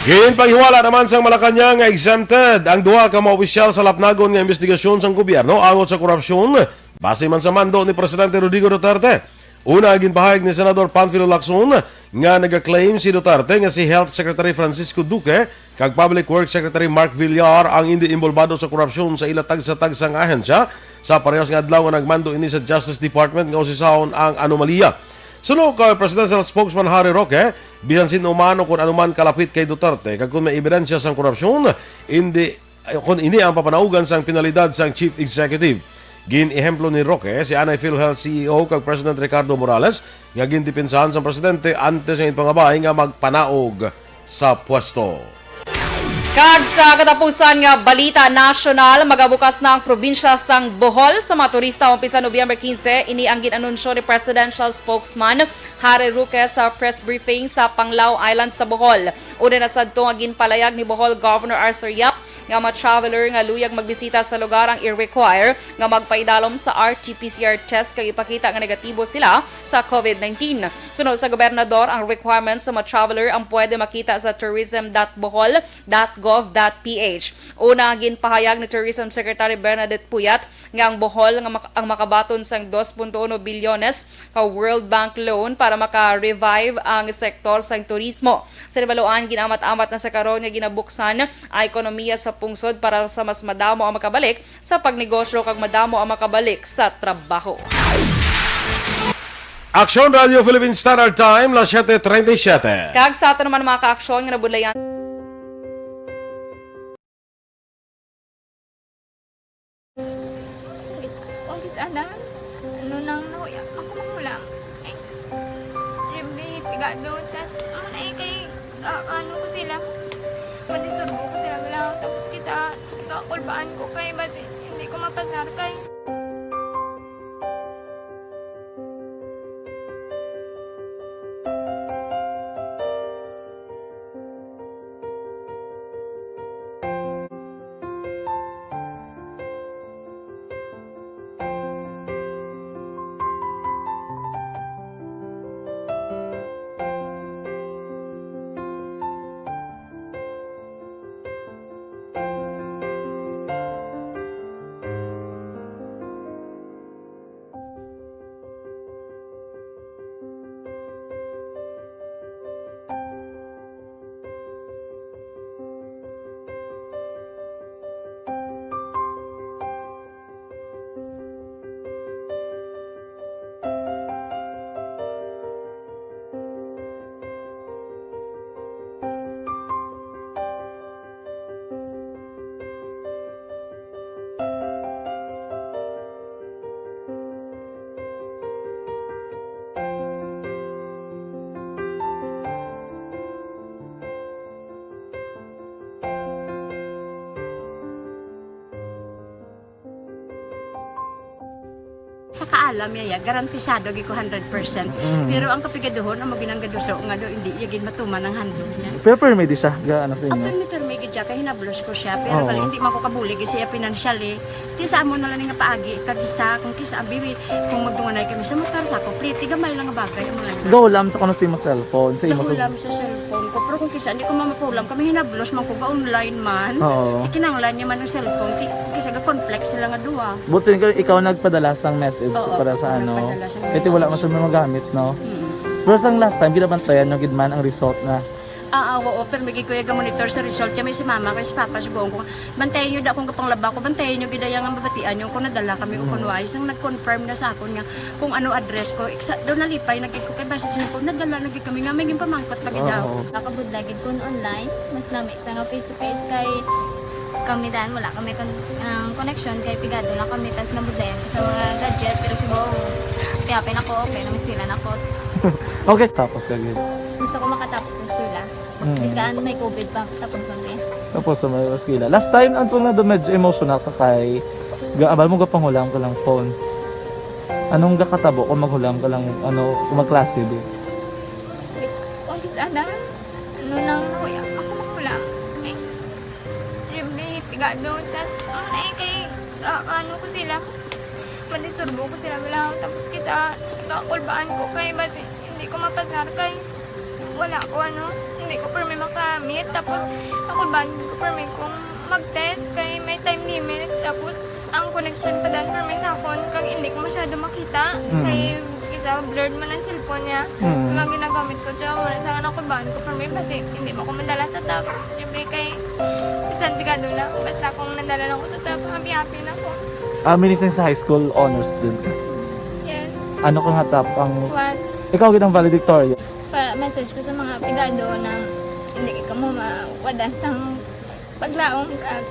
Ginpanghiwala naman sa Malacañang nga exempted ang duha ka mga opisyal sa lapnagon nga investigasyon sa gobyerno angot sa korupsyon base man sa mando ni Presidente Rodrigo Duterte. Una, ginpahayag ni Senador Panfilo Lacson nga nag-claim si Duterte nga si Health Secretary Francisco Duque kag Public Works Secretary Mark Villar ang hindi involvado sa korupsyon sa ila tagsa-tagsang ahensya sa parehas nga adlaw nga nagmando ini sa Justice Department nga usisahon ang anomalya. Sunod kay Presidential Spokesman Harry Roque, bisan sinumano kung anuman kalapit kay Duterte kag kung may ebidensya sang korupsyon, ini ang papanaugan sang penalidad sang Chief Executive. Gin-ehemplo ni Roque si Anay PhilHealth CEO kag President Ricardo Morales nga gindepensahan sa presidente antes ng ipangabay nga magpanaog sa pwesto. Kag sa katapusan nga balita nasyonal, magabukas na ang probinsya sang Bohol sa mga turista umpisa Nobyembre 15. Ini ang ginanunsyo ni Presidential Spokesman Harry Roque sa press briefing sa Panglao Island sa Bohol. Una na sadto nga ginpalayag ni Bohol Governor Arthur Yap nga mga traveler nga luyag magbisita sa lugar ang i-require nga magpaidalom sa RT-PCR test kag ipakita nga negatibo sila sa COVID-19. Sunod sa gobernador, ang requirements sa mga traveler ang pwede makita sa tourism.bohol.gov.ph. Una ginpahayag ni Tourism Secretary Bernadette Puyat nga ang Bohol ang makabaton sang 2.1 bilyones ka World Bank loan para maka-revive ang sektor sang turismo. Sa nabaluan, ginamat-amat na sa karon nga ginabuksan ang ekonomiya sa pungsod para sa mas madamo ang makabalik sa pagnegosyo kag madamo ang makabalik sa trabaho. Aksyon Radio Philippine Standard Time, las 7:37. Kag sa ato naman mga ka-aksyon nga nabudlayan sana ano nang nauya ako mangulang ay siyempre pigado tas ay kay ano ko sila madisurbo ko sila lang tapos kita kakulbaan ko kay basi hindi ko mapasar kay sa kaalam yaya garantisado gi ko 100%. Pero ang kapigaduhon ang maginanggaduso nga do hindi yagin matuman ang handog niya. Pero permit siya ga ano sa inyo. Apil mi permit siya kay hinablos ko siya pero bali hindi man ko kabuli gi siya financially. Ti sa amo na lang nga paagi kag isa kung kisa bibi kung magdunganay kami sa motor sa ko pliti gamay lang nga bagay ang mga. Go lam sa kuno sa imo cellphone sa imo. Ulam sa cellphone ko pero kung kisa hindi ko mamapulam kami hinablos man ko ga online man. Ikinanglan niya man ang cellphone ti kisa ga complex sila nga duwa. But sin ikaw nagpadala sang message para sa ano. Ito wala man siya magamit no. Pero sang last time ginabantayan no gidman ang result na. Oo, pero may kuya ga monitor sa result kami si mama kay si papa si buong ko. Bantayan niyo da kung kapanglaba ko, bantayan niyo gidaya nga mabatian yung kung nadala kami o kung wais nang nag-confirm na sa akon nga kung ano address ko. Doon nalipay nagig ko kay basta ko nadala nagig kami nga may pamangkot pagidaw. nakabudlagid kun online mas nami sa nga face to face kay kami dan wala kami connection kay pigado lang kami tas nabudlayan sa mga gadget pero si buong piyapin ako okay na miskilan ako. Okay, tapos kagid. Gusto ko makatapos sa eskwela. Biskaan may COVID pa tapos ang Tapos sa may Roskilde. Last time, ang na doon medyo emotional ka kay... Abal mo panghulam ka lang phone. Anong gakatabo kung maghulam ka lang, kung magklase di? Kung sana, ano nang nahuya, ako makulang. Eh, siyempre, pigado, tas, kay, ano ko sila, madisurbo ko sila bilang, tapos kita, kakulbaan ko kay, basi, hindi ko mapasar kay, wala ko hindi ko permi makamit, tapos, kakulbaan ko permi kung mag-test kay may time limit, tapos, ang connection pa dahil permi sa phone, kag hindi ko masyado makita, kay, isa, blurred man ang cellphone niya, kung ginagamit ko, tsaka wala sa kakulbaan ko permi, kasi hindi mo ko madala sa tab, siyempre kay, isang bigado lang, basta kung nadala lang ko sa tab, happy na ko. Minsan sa high school honors student ka. Yes. Ano ka nga top ang... What? Ikaw ginang valedictorian. Message ko sa mga pigado na hindi ka mo mawadan sang paglaong kag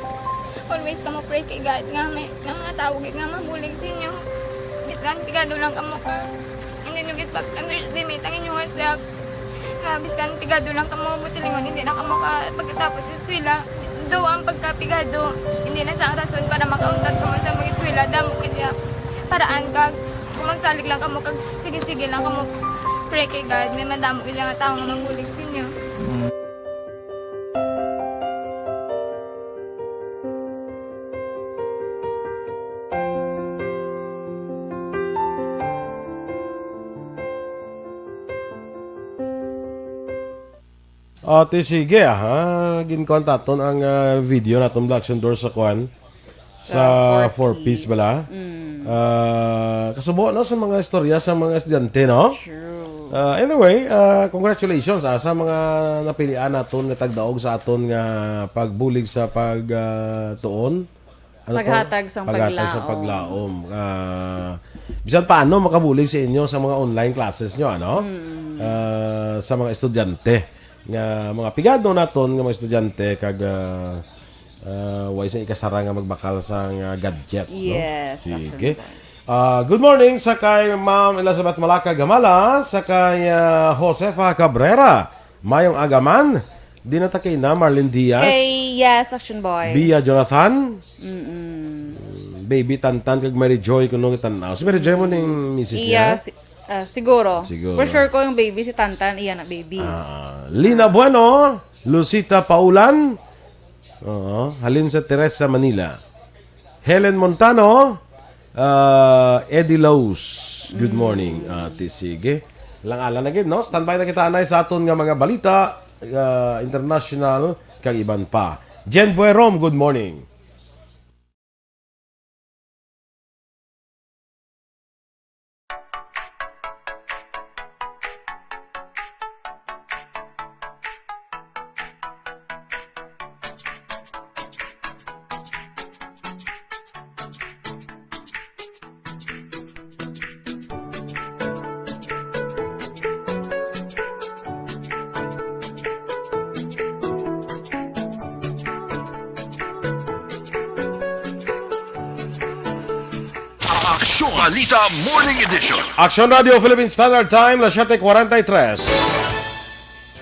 always ka mo pray kay God nga may mga tawag nga mabulig sa inyo. Biskan pigado lang ka mo ka. Hindi nyo git underestimate ang inyong self. Nga biskan pigado lang ka mo silingon hindi na ka mo ka pagkatapos sa eskwela. Do ang pagkapigado hindi na sa rason para makauntat ko sa mga eskwela damo kaya paraan kag kung magsalig lang ka mo kag sige lang ka mo pray kay God may madamo kaya nga tao nga mabulig sa inyo. Ate sige ginkontaton ang video natong Blackson Door sa kwan sa 4-piece bala. Kasubo no sa mga istorya sa mga estudyante no. Anyway, congratulations sa mga napilian naton nga tagdaog sa aton nga pagbulig sa pagtuon. Paghatag sa paglaom. Bisan paano makabulig sa inyo sa mga online classes nyo sa mga estudyante. Nga mga pigado naton nga mga estudyante kag way sa ikasara nga magbakal sa gadgets Yes, no. Sige. Good morning sa kay Ma'am Elizabeth Malaka Gamala, sa kay Josefa Cabrera, Mayong Agaman, dinatake na Marlene Diaz, Yes, Action Boy. Bia Jonathan, Baby Tantan kag Mary Joy kuno tanaw. Si Mary Joy mo ning misis niya. Siguro. For sure ko yung baby si Tantan, iyan na baby. Lina Bueno, Lucita Paulan, halin sa Teresa Manila. Helen Montano, Eddie Laus. Good morning. Sige. Lang ala na gid no. Standby na kita anay sa aton nga mga balita international kag iban pa. Jen Buerom, good morning. Aksyon Balita Morning Edition. Action Radio Philippine Standard Time, las 7:43.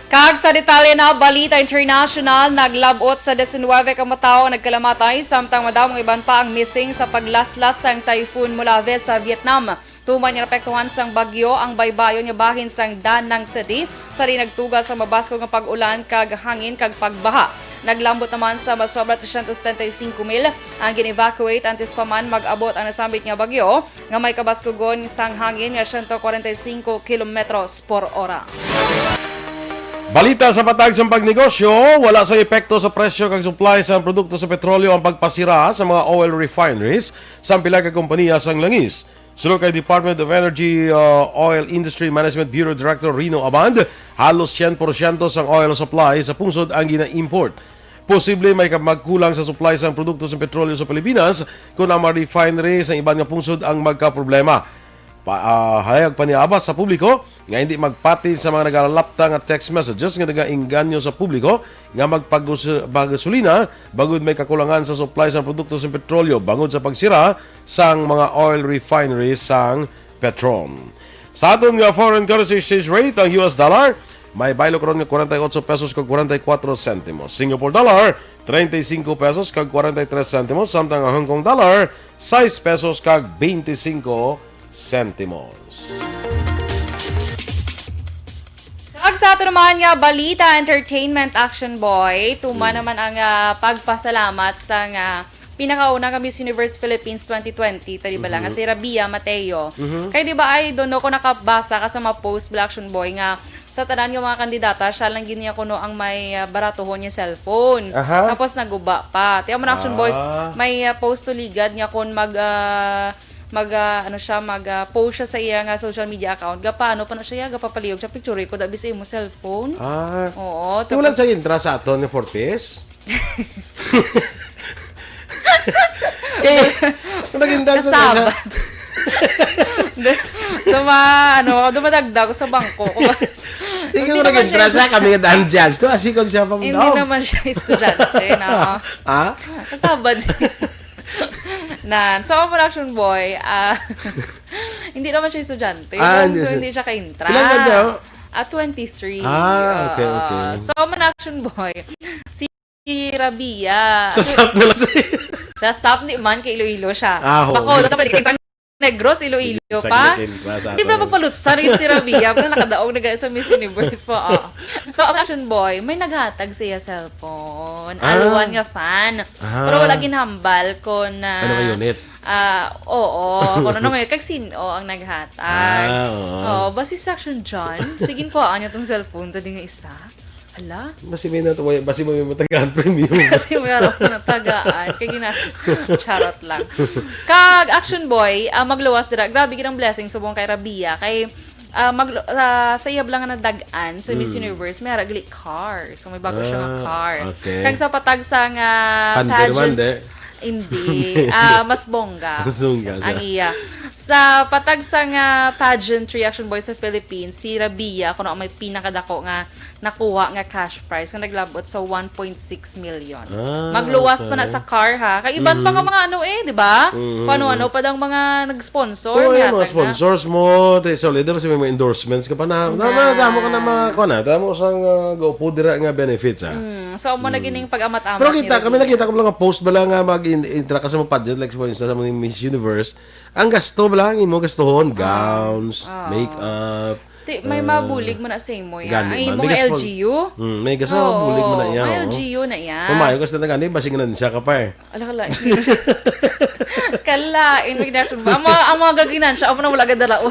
Kag sa detalye na balita international, naglabot sa 19 ka matao nagkalamatay samtang madamong iban pa ang missing sa paglaslas sang typhoon Molave sa Vietnam. Tuman nga napektuhan sang bagyo ang baybayon nga bahin sang Da Nang City sa nagtugal sa mabasko nga pag-ulan kag hangin kag pagbaha. Naglambot naman sa masobra 335,000 ang gin-evacuate antes pa man mag-abot ang nasambit nga bagyo nga may kabaskugon sang hangin nga 145 kilometros por hora. Balita sa patag sa pagnegosyo, wala sa epekto sa presyo kag supply sa produkto sa petrolyo ang pagpasira sa mga oil refineries sa pila ka kompanya sang langis. Sulod kay Department of Energy Oil Industry Management Bureau Director Rino Aband, halos 100% sang oil supply sa pungsod ang gina-import. Posible may magkulang sa supply sa produkto sa petrolyo sa Pilipinas kung ang mga refinery sa iban nga pungsod ang magka-problema. Hayag paniabas sa publiko nga hindi magpati sa mga nagalalapta nga text messages nga nagainganyo sa publiko nga magpagasolina bagud may kakulangan sa supply sa produkto sa petrolyo bangod sa pagsira sang mga oil refineries sang Petron. Sa aton nga foreign currency exchange rate, ang US dollar may baylo karon nga 48 pesos kag 44 sentimos. Singapore dollar 35 pesos kag 43 sentimos, samtang ang Hong Kong dollar 6 pesos kag 25 sentimos. Ag sa ato naman nga balita, entertainment action boy, tuma naman ang pagpasalamat sa nga pinakauna nga Miss Universe Philippines 2020, tadi ba lang, nga si Rabia Mateo. Kaya di ba ay doon ako nakabasa ka sa mga post Black Action Boy nga sa tanan ng mga kandidata, siya lang giniya kuno ang may baratuhon niya cellphone. Aha. Tapos naguba pa. Tiyan mo na Action Boy, may post to ligad nga kun post siya sa iya nga social media account. Paano pa na siya gapapaliyog sa picture ko dabi sa imo cellphone. Oo. Di wala sa intra sa aton ni Fortis? Naging Kasabat. Dumadagdag sa bangko. Ikaw mo nag-entra sa kami nga daan dyan. Ito, asikon siya pang Hindi naman siya estudyante. Kasabad siya. So, production boy, hindi naman siya estudyante. So, hindi siya ka-intra. Ilan ba daw? 23. Okay. So, production boy, si Rabia. So, sap na lang sa'yo. Sa sap ni man kay Iloilo siya. Oo. Bako, dapat kita Negros, Iloilo pa. Hindi pa magpalutsan rin si Rabia. Pero nakadaog na sa Miss Universe po. So, ang action boy, may naghatag siya cellphone. Aluan nga fan. Pero wala ginhambal ko na... Ano ka unit? Oo. Kung ano ngayon, kag sino ang naghatag. Oo. Basi sa action John, sigin ko anya tong cellphone. Tadi nga isa. Ala? Basi may natuwa, basi mo may matagaan premium. Kasi mayroon ko na tagaan. Kaya charot lang. Kag Action Boy, magluwas dira. Grabe ginang blessing subong kay Rabia. Kay sayab lang na dagan sa Miss Universe, may ragli car. So may bago siya nga car. Okay. Kag sa patag sa nga Pageant. Hindi. Mas bongga. Zunga siya. Ang iya. Sa patag sa nga pageantry Action Boy sa Philippines, si Rabia, kuno may pinakadako nga nakuha nga cash prize nga naglabot sa 1.6 million. Magluwas pa na sa car ha. Kay iban pa nga mga di ba? Ano pa dang mga nag-sponsor. Oo, yung mga sponsors mo, solid kasi may mga endorsements ka pa na. Damo ka na mga damo sang go po dira nga benefits ha. So mo na gining pag-amat-amat. Pero kami nakita ko lang nga post bala nga mag-interact ka sa mga pageant, like for instance sa mga Miss Universe, ang gasto bala ang imo gastohon, gowns, makeup. May mabulig mo na sa imo yan. Gani Ay, man. mga LGU. May gasto mabulig mo na yan. May LGU na yan. Pumayo kasi na gani, basing na siya ka pa eh. Ala. Kalain, magdakon ba? Ang mga gaginan siya, ako na wala gadala.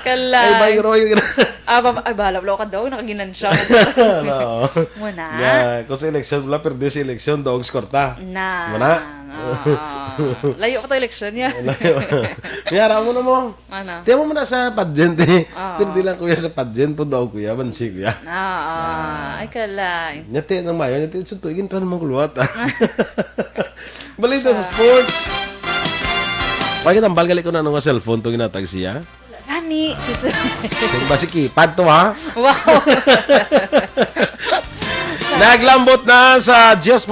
Kalain. Ay, bayro yung Ay, bahala, ka daw, nakaginan siya. Muna. Kung sa election, wala, pero di sa election, dogs korta. Muna. Layo pa to election niya. Kaya mo na mo. Ano? Tiyan mo na sa pageant eh. Pero di lang kuya sa pageant po daw kuya. Bansi kuya. Ay, kalain. Nyate ng mayo. Nyate sa tuigin pa naman kuluwat. Balita sa sports. Bakit ang balgali ko na nung cellphone to ginatag siya? Ani. Basi kipad to ha? Wow. Naglambot na sa 10%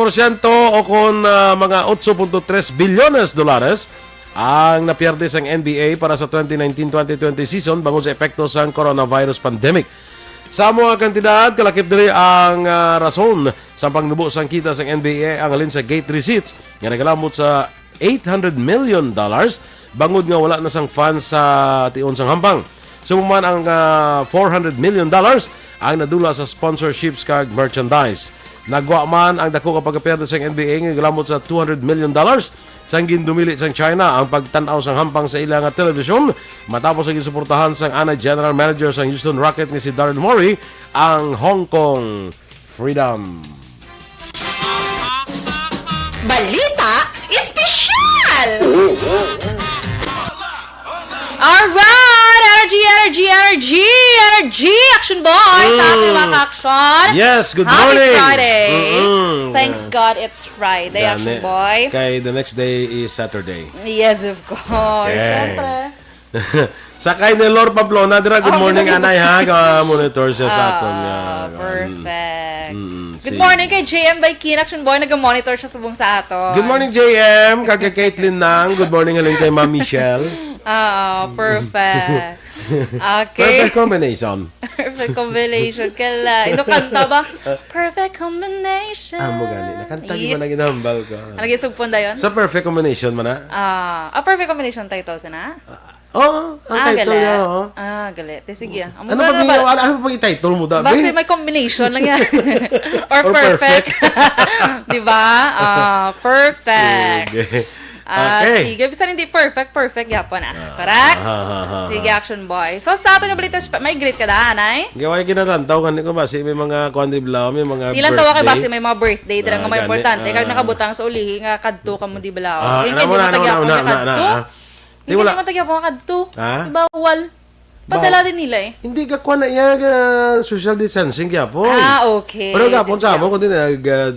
o kung mga 8.3 bilyones dolares ang napiyerde sa NBA para sa 2019-2020 season bangod sa epekto sa coronavirus pandemic. Sa mga kantidad, kalakip diri ang rason sa pangnubo sang kita sa NBA ang alin sa gate receipts nga nagalambot sa $800 million bangod nga wala na sang fans sa tion sang hampang. Sumuman ang $400 million ang nadula sa sponsorships kag merchandise. Nagwa man ang dako kapag perde sa NBA nga glamot sa $200 million sang gindumili sang China ang pagtan-aw sang hampang sa ilang television matapos ang gisuportahan sang anay general manager sang Houston Rockets ni si Daryl Morey ang Hong Kong Freedom. Balita Espesyal! Alright! Energy! Action boys! Sa ating mga action. Yes, good Happy morning! Friday! Thanks God it's Friday, Action boy. Kay the next day is Saturday. Yes, of course. Siyempre. Sakay ni Lord Pamplona, dira good morning anay ha, ka-monitor siya sa aton. Perfect. Good morning kay JM by Kin, Action boy, nag-monitor siya subong sa aton. Good morning JM, kay Caitlin Nang, good morning halin kay Ma'am Michelle. Perfect. Okay. Perfect combination. Perfect combination. Kala, ito kanta ba? Perfect combination. Amo gani. Nakanta Yep. mo na ginambal ka. Ano gisugpon da yun? Sa perfect combination man na. Perfect combination title sana? Oh, ang title galit. niya, oh. Galit. Sige. Ano pag i-title mo dabi? Basta may combination lang yan. Or perfect. Di ba? Perfect. Sige. Okay. Sige. Bisa hindi perfect yapon Correct? Sige, action boy. So, sa ato yung balita, may greet ka daan, ay? Gaway kinatantaw kan ko basi may mga kwandiblaw, may mga Silang tawa kay basi may mga birthday, dira nga may gani. importante. Kag nakabutang sa ulihi nga kadto ka mo di balaw. Ah, Yung ano hindi mo na, matagyapon ano, nga na, kadto. Di Hindi wala. matagyapon nga kadto. Ha? Bawal. Padala din nila eh. Hindi ka kuha na iya social distancing kaya po. Okay. Pero gapon sa mo kundi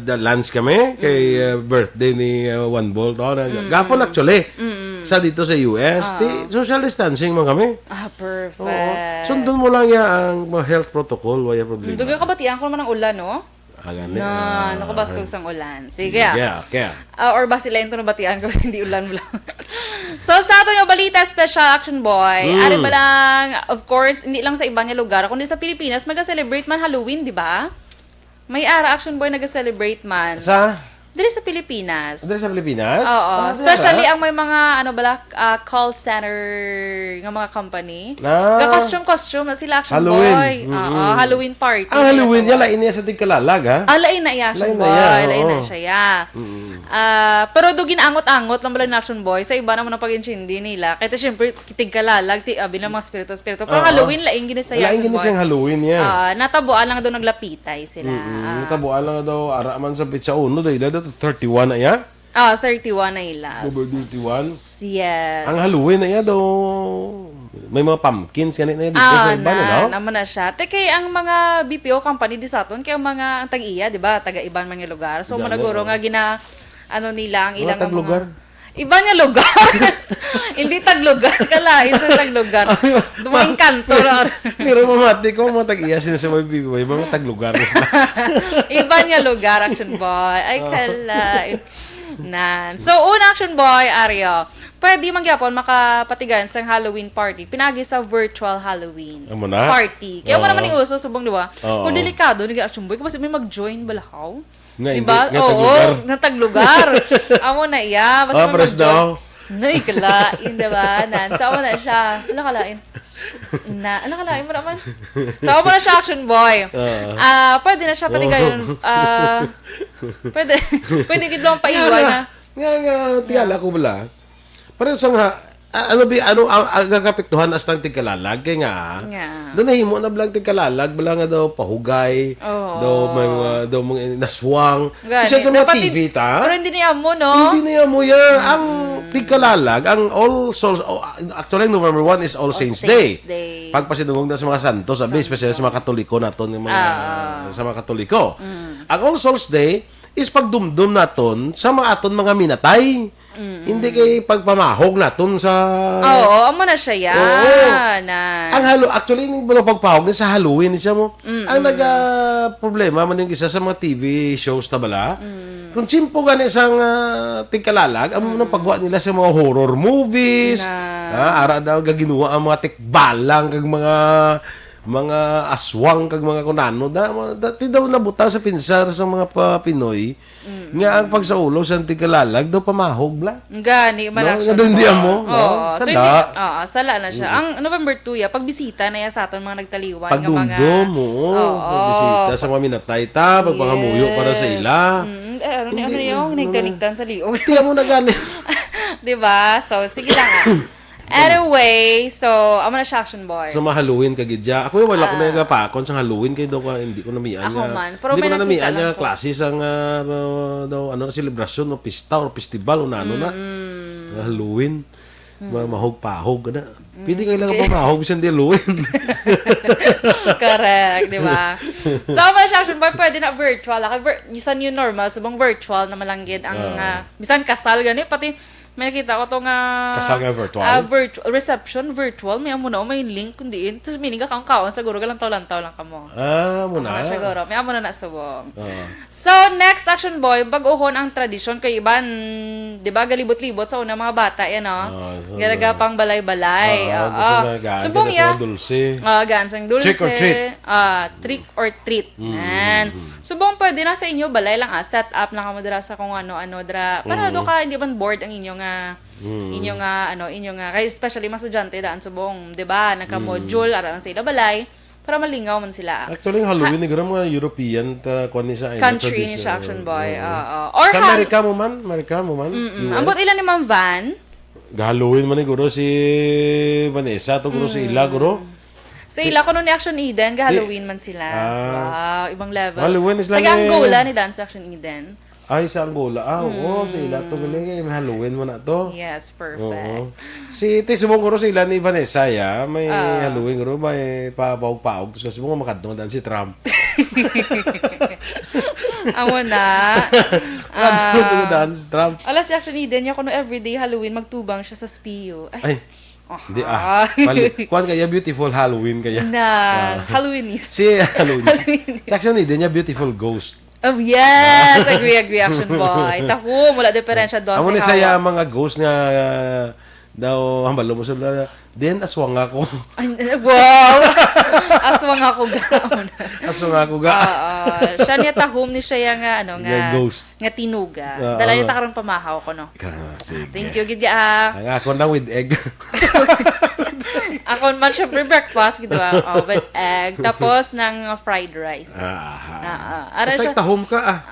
lunch kami kay birthday ni One Bolt. Gapon actually. Sa dito sa US, social distancing man kami. Perfect. Sundon mo lang ya ang mga health protocol, wala problema. Duga kabatian ko naman ng ulan, no? Agani. Nakabas ko sang ulan. Sige. Kaya. Or ba sila yung nabatian kasi hindi ulan mo lang. So, sa ato yung balita, Special Action Boy, ari ba lang, of course, hindi lang sa ibang lugar, kundi sa Pilipinas, mag-celebrate man Halloween, di ba? May ara Action Boy nag-celebrate man. Sa? Dili sa Pilipinas. Dili sa Pilipinas? Oo. Especially ang may mga, call center ng mga company. Costume na sila Action Halloween. Boy. Halloween party. Ang Halloween niya, lain niya sa tigkalalag, ha? Lain na iya, Action Lain na Boy. yan, Lain na oo. siya, pero dugin angot-angot lang lang Action Boy. Sa iba naman ang pag-intindi nila. Kaya syempre, kitigkalalag, abi ng mga spirito. Pero Halloween, lain gini sa Lain Action gini Boy. siyang Halloween yan. Natabuan lang daw naglapitay sila. Natabuan lang daw, araman sa pizza uno, dahil daw 31 na yan. 31 na ilas. October 31. Yes. Ang Halloween na yan daw, may mga pumpkins, yan na yan. Naman na siya. Kaya ang mga BPO company di sa aton, kaya ang tag-iya, di ba? Taga-ibang mga lugar. So, managuro nga nila ang ilang taglugar? Iba nga lugar. Hindi taglugar. Kalain sa taglugar. Dumaing kanto. Pero mamati ko, mga tag-iya, sinasabi BBY, mga taglugar na sila. Iba nga lugar, Action Boy. Ay, kalain. So, una Action Boy, Aryo, pwede mangyapon makapatigan sa Halloween party. Pinagi sa virtual Halloween Amo na? party. Kaya mo naman iuso, subong, di ba? Oo. Kung delikado, Action Boy, kasi may mag-join balahaw. Nga, Di ba? hindi, nga taglugar. Nataglugar. Amo na iya. Basta may Pres daw. Nay, kalain, di ba? So, amo na siya. Ano kalain? Kalain mo naman? So, amo na siya, Action Boy. Pwede na siya patigayon. Pwede gidlong paiwan na. Nga, tiyala ko bala. Pero sa nga, ang kakapektuhan as ng tigkalalag, kaya nga, doon nahimo na bilang tigkalalag, bala nga daw pahugay, daw mga naswang. Kasi sa mga TV, Pero hindi niya mo, no? Hindi niya mo yan. Ang tigkalalag, ang All Souls, actually, November 1 is All Saints Day. Pagpasidungog na sa mga santo, sabi, especially sa mga katoliko naton, sa mga katoliko. Ang All Souls Day is pagdumdum naton sa mga aton mga minatay. Hindi kay pagpamahog naton sa... Oo, amo na siya yan. Ang actually, yung pagpahog na sa Halloween, siya mo. Ang problema man yung isa sa mga TV shows na bala, kung chimpo gani isang tigkalalag, ang mga pagwa nila sa mga horror movies, ara daw gaginuwa ang mga tikbalang, kag mga aswang, kag mga kunano, dati daw nabutang sa pinsar sa mga Pinoy, nga ang pagsaulo sa tigkalalag, daw pamahog bla. Gani, Nga man doon di mo. So, sala na siya. Ang November 2, pagbisita na yan sa aton mga nagtaliwan. Pagdumdum mo. Pagbisita sa mga minatay ta, pagpangamuyo para sa ila. Ano yung nagtaligtan sa liog? Tiyan mo na gani. Diba? So, sige lang Anyway, so, amo na siya, Action Boy. So, Halloween kagidya. Ako yung wala ko na nagapakon sa Halloween, kaya daw hindi ko namian Ako niya. man. Pero Hindi ko may na nakita namian niya lang ko. klase sa celebration o pista o festival o na. Halloween. Mahog-pahog na. Pwede kayo lang pamahog bisan di Halloween. Correct, di ba? So, amo na siya, Action Boy, pwede na virtual. Sa new normal, subong virtual na malanggit ang, bisan kasal, gani, pati May nakita ko to nga Kasal nga virtual? reception virtual, may amo na may link kundiin. Tapos meaning ka kaon siguro galantaw-lantaw lang kamo. Muna. Siguro, may amo na subong. Oo. So, next action boy, bag-ohon ang tradisyon kay iban, 'di ba, galibot-libot sa una mga bata yan, no? Garaga pang balay-balay. Subong ya. Dulce. Gansang dulce. Trick or treat. Trick or treat. Yan. Subong pwede na sa inyo balay lang set up na kamo dira sa kung ano-ano dira. Para do ka hindi man bored ang inyo nga kay especially mga estudyante daan subong, 'di ba? Naka-module aran sa ila balay para malingaw man sila. Actually, Halloween ni mga European kuan ni sa Country ni siya, action boy. Or sa Amerika mo man, ambot ilan ni Ma'am Van? Halloween man ni guro si Vanessa to guro si Ila guro. Sa ila ko ni Action Eden, Halloween man sila. Wow, ibang level. Halloween is lang Taga-Angola ni Dance Action Eden. Ay, sa Angola. Oo, sa ila to galing may Halloween mo na to. Yes, perfect. Si subong guro sila ni Vanessa ya, may Halloween guro may pabaog-paog to sa subong makadto dan si Trump. Amo na. Dan si Trump. Alas si Action Eden, niya kuno everyday Halloween magtubang siya sa SPU. Ay. Hindi kuan kaya beautiful Halloween kaya. Halloweenist. Si Halloween. Actually, din niya beautiful ghost. Oh, yes! Agree, action boy. Tahu, mula diferensya doon Amo ni saya mga ghost nga daw hambalo mo sila. Then aswang ako. Wow! Aswang ako gaon. Aswang ako ga. Siya niya tahum ni siya nga nga ghost. Nga tinuga. Dala niya ta karon pamahaw ko no. Sige. Thank you gid ya. Ang ako na with egg. Ako man syempre breakfast gid with egg tapos ng fried rice. Ara siya tahum ka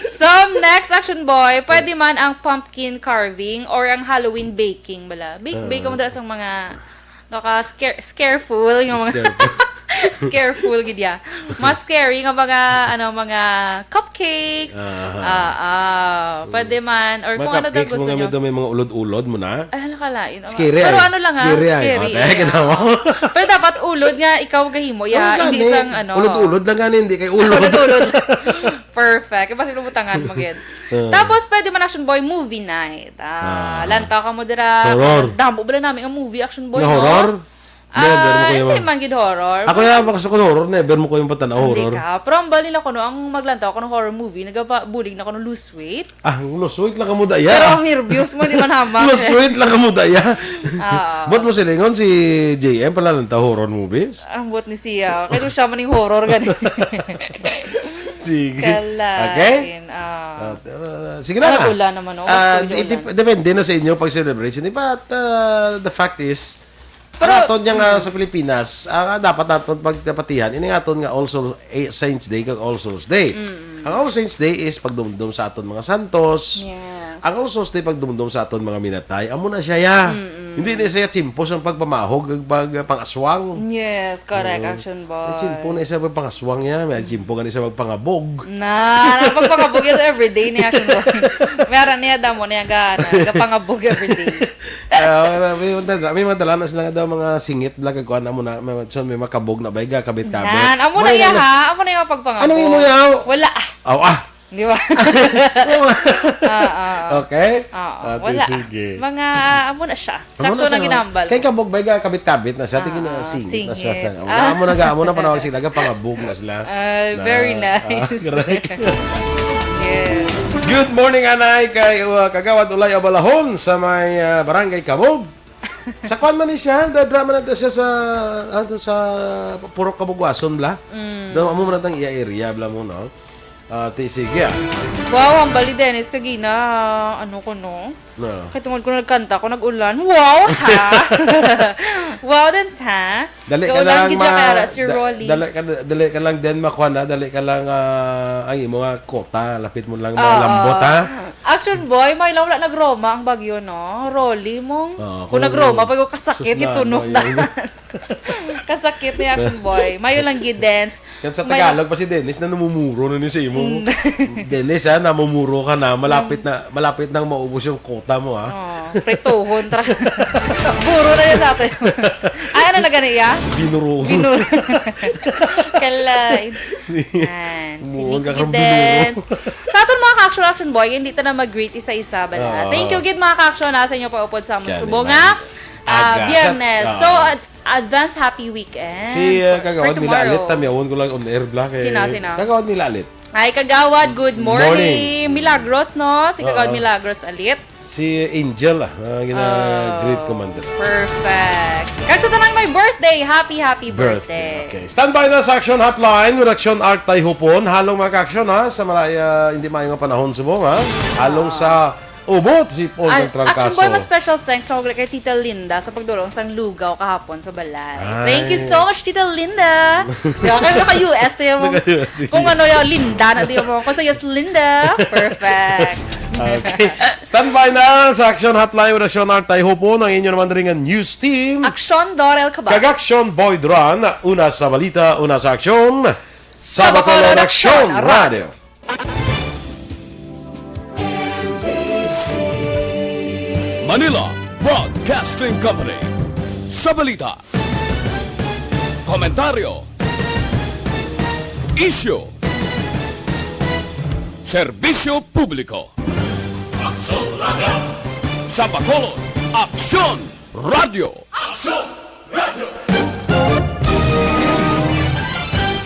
So, next action boy, pwede man ang pumpkin carving or ang Halloween baking bala. Bake mo dala sa mga scareful yung mga scareful gid ya. Mas scary nga mga cupcakes. Pwede man or kung ano daw gusto niyo. May mga ulod-ulod mo na. Ay, nakalain. Scary. Pero ano lang scary. Pero dapat ulod nga ikaw gahimo ya, hindi sang ulod-ulod lang nga hindi kay ulod. Ulod-ulod. Perfect. Kasi lubutangan mo gid. Tapos pwede man action boy movie night. Lantaw ka mo dira. Damo bala namin ang movie action boy. Horror? Hindi man gid horror. Ako ya makasuko horror, never mo ko yung patan horror. Hindi ka. Pero ang bali na ko no, ang maglantaw ko ng horror movie, nagabulig na ko ng lose weight. Lose weight lang kamo daya. Pero ang nervous mo di man hamang. Lose weight lang kamo daya. Bot mo silingon si JM pala lantaw horror movies. Ang bot ni siya. Kaya siya maning horror gani. Sige. Okay? Sige na. Wala naman depende na sa inyo pag celebration. But the fact is, pero aton nga sa Pilipinas, dapat naton pagdapatihan ini aton nga also Saints Day kag All Souls Day. Ang All Saints Day is pagdumdum sa aton mga santos. Yes. Ang All Souls Day pagdumdum sa aton mga minatay. Amo na siya ya. Hindi na siya chimpos ang pagpamahog ag pangaswang. Yes, correct action boy. Chimpo na isa pagpangaswang ya, may chimpo gan isa pagpangabog. Pagpangabog yan everyday ni action boy. Meron niya damo niya pangabog everyday. May madala na sila daw mga singit blag kag kuan mo na may makabog na bayga kabit-kabit. Amo na ya ha, amo na yung pagpangabog. Ano mo yaw? Wala. Di ba? Okay? Wala. Sige. Mga amo na siya. Sakto na ginambal. Kay kabog bayga kabit-kabit na siya tingin na singit na siya. Amo na panawag sila pangabog na sila. Very nice. Yes. Good morning anay kay Kagawad Ulay Abalahon sa may Barangay Kabog. Sa kwan man ni siya, drama na siya sa Purok Kabugwason bla. Daw amo man tang iya area bla mo no. Sige. Wow, ang bali Dennis kagina ano ko no. No. Kaya tungod ko nagkanta ko nag-ulan. Wow ha. Wow dance ha. Dali ka lang si Rolly. Dali ka lang din makuha na, dali ka lang ang imo nga kota, lapit mo lang mga lambot ha. Action boy, may lang wala nagroma ang bagyo no. Rolly mong. Kung nagroma pag kasakit itunog na. Kasakit ni action boy. Mayo lang gid dance. Yan sa Tagalog pa si Dennis na namumuro na ni sa imo. Dennis ha, namumuro ka na, malapit nang maubos yung kota mo ha. Pretohon tra. Buro na yan sa atin. Ay, ano na gani ya? Binuro. Kalay. si Oo, Nicky kakang Dance. binuo. Sa aton mga ka-action boy, hindi ito na mag-greet isa-isa bala. Thank you, gid mga ka-action. Nasa inyo pa upod sa Kaya Musubong naman. nga. Aga. Biyernes. Sa- So, advance happy weekend. Si for kagawad nila tomorrow. alit, tamiyawon ko lang on air black. Sino? Kagawad nila alit. Ay, kagawad, good morning. Morning. Milagros, no? Si kagawad Oo. Milagros alit. Si Angel, great commander. Perfect. Kag sa tanang may birthday, happy birthday. Okay. Standby na sa Action Hotline with Action Art Tay Hupon. Halong mga ka-action ha, sa malaya, hindi maayong nga panahon subong ha. Halong sa ubot si Paul ng Action Trangkaso. Boy, mas special thanks na kay Tita Linda sa pagdulong sang lugaw kahapon sa balay. Ay. Thank you so much, Tita Linda. Kaya kayo naka-US, tayo mo. Naka-US. Kung ano yung Linda, na tayo mo. Kung sa yes, Linda. Perfect. Okay. Standby na sa Action Hotline with Action Art Tay Hupon. Ang inyo naman rin ang news team. Action Dorel Cabal. Kag-Action Boy Duran. Una sa balita, una sa aksyon. Sa Bacolod Bacolod Action Action Radio. Manila Broadcasting Company. Sa balita. Komentaryo. Issue. Serbisyo publiko. Sa Bacolod, Aksyon Radio.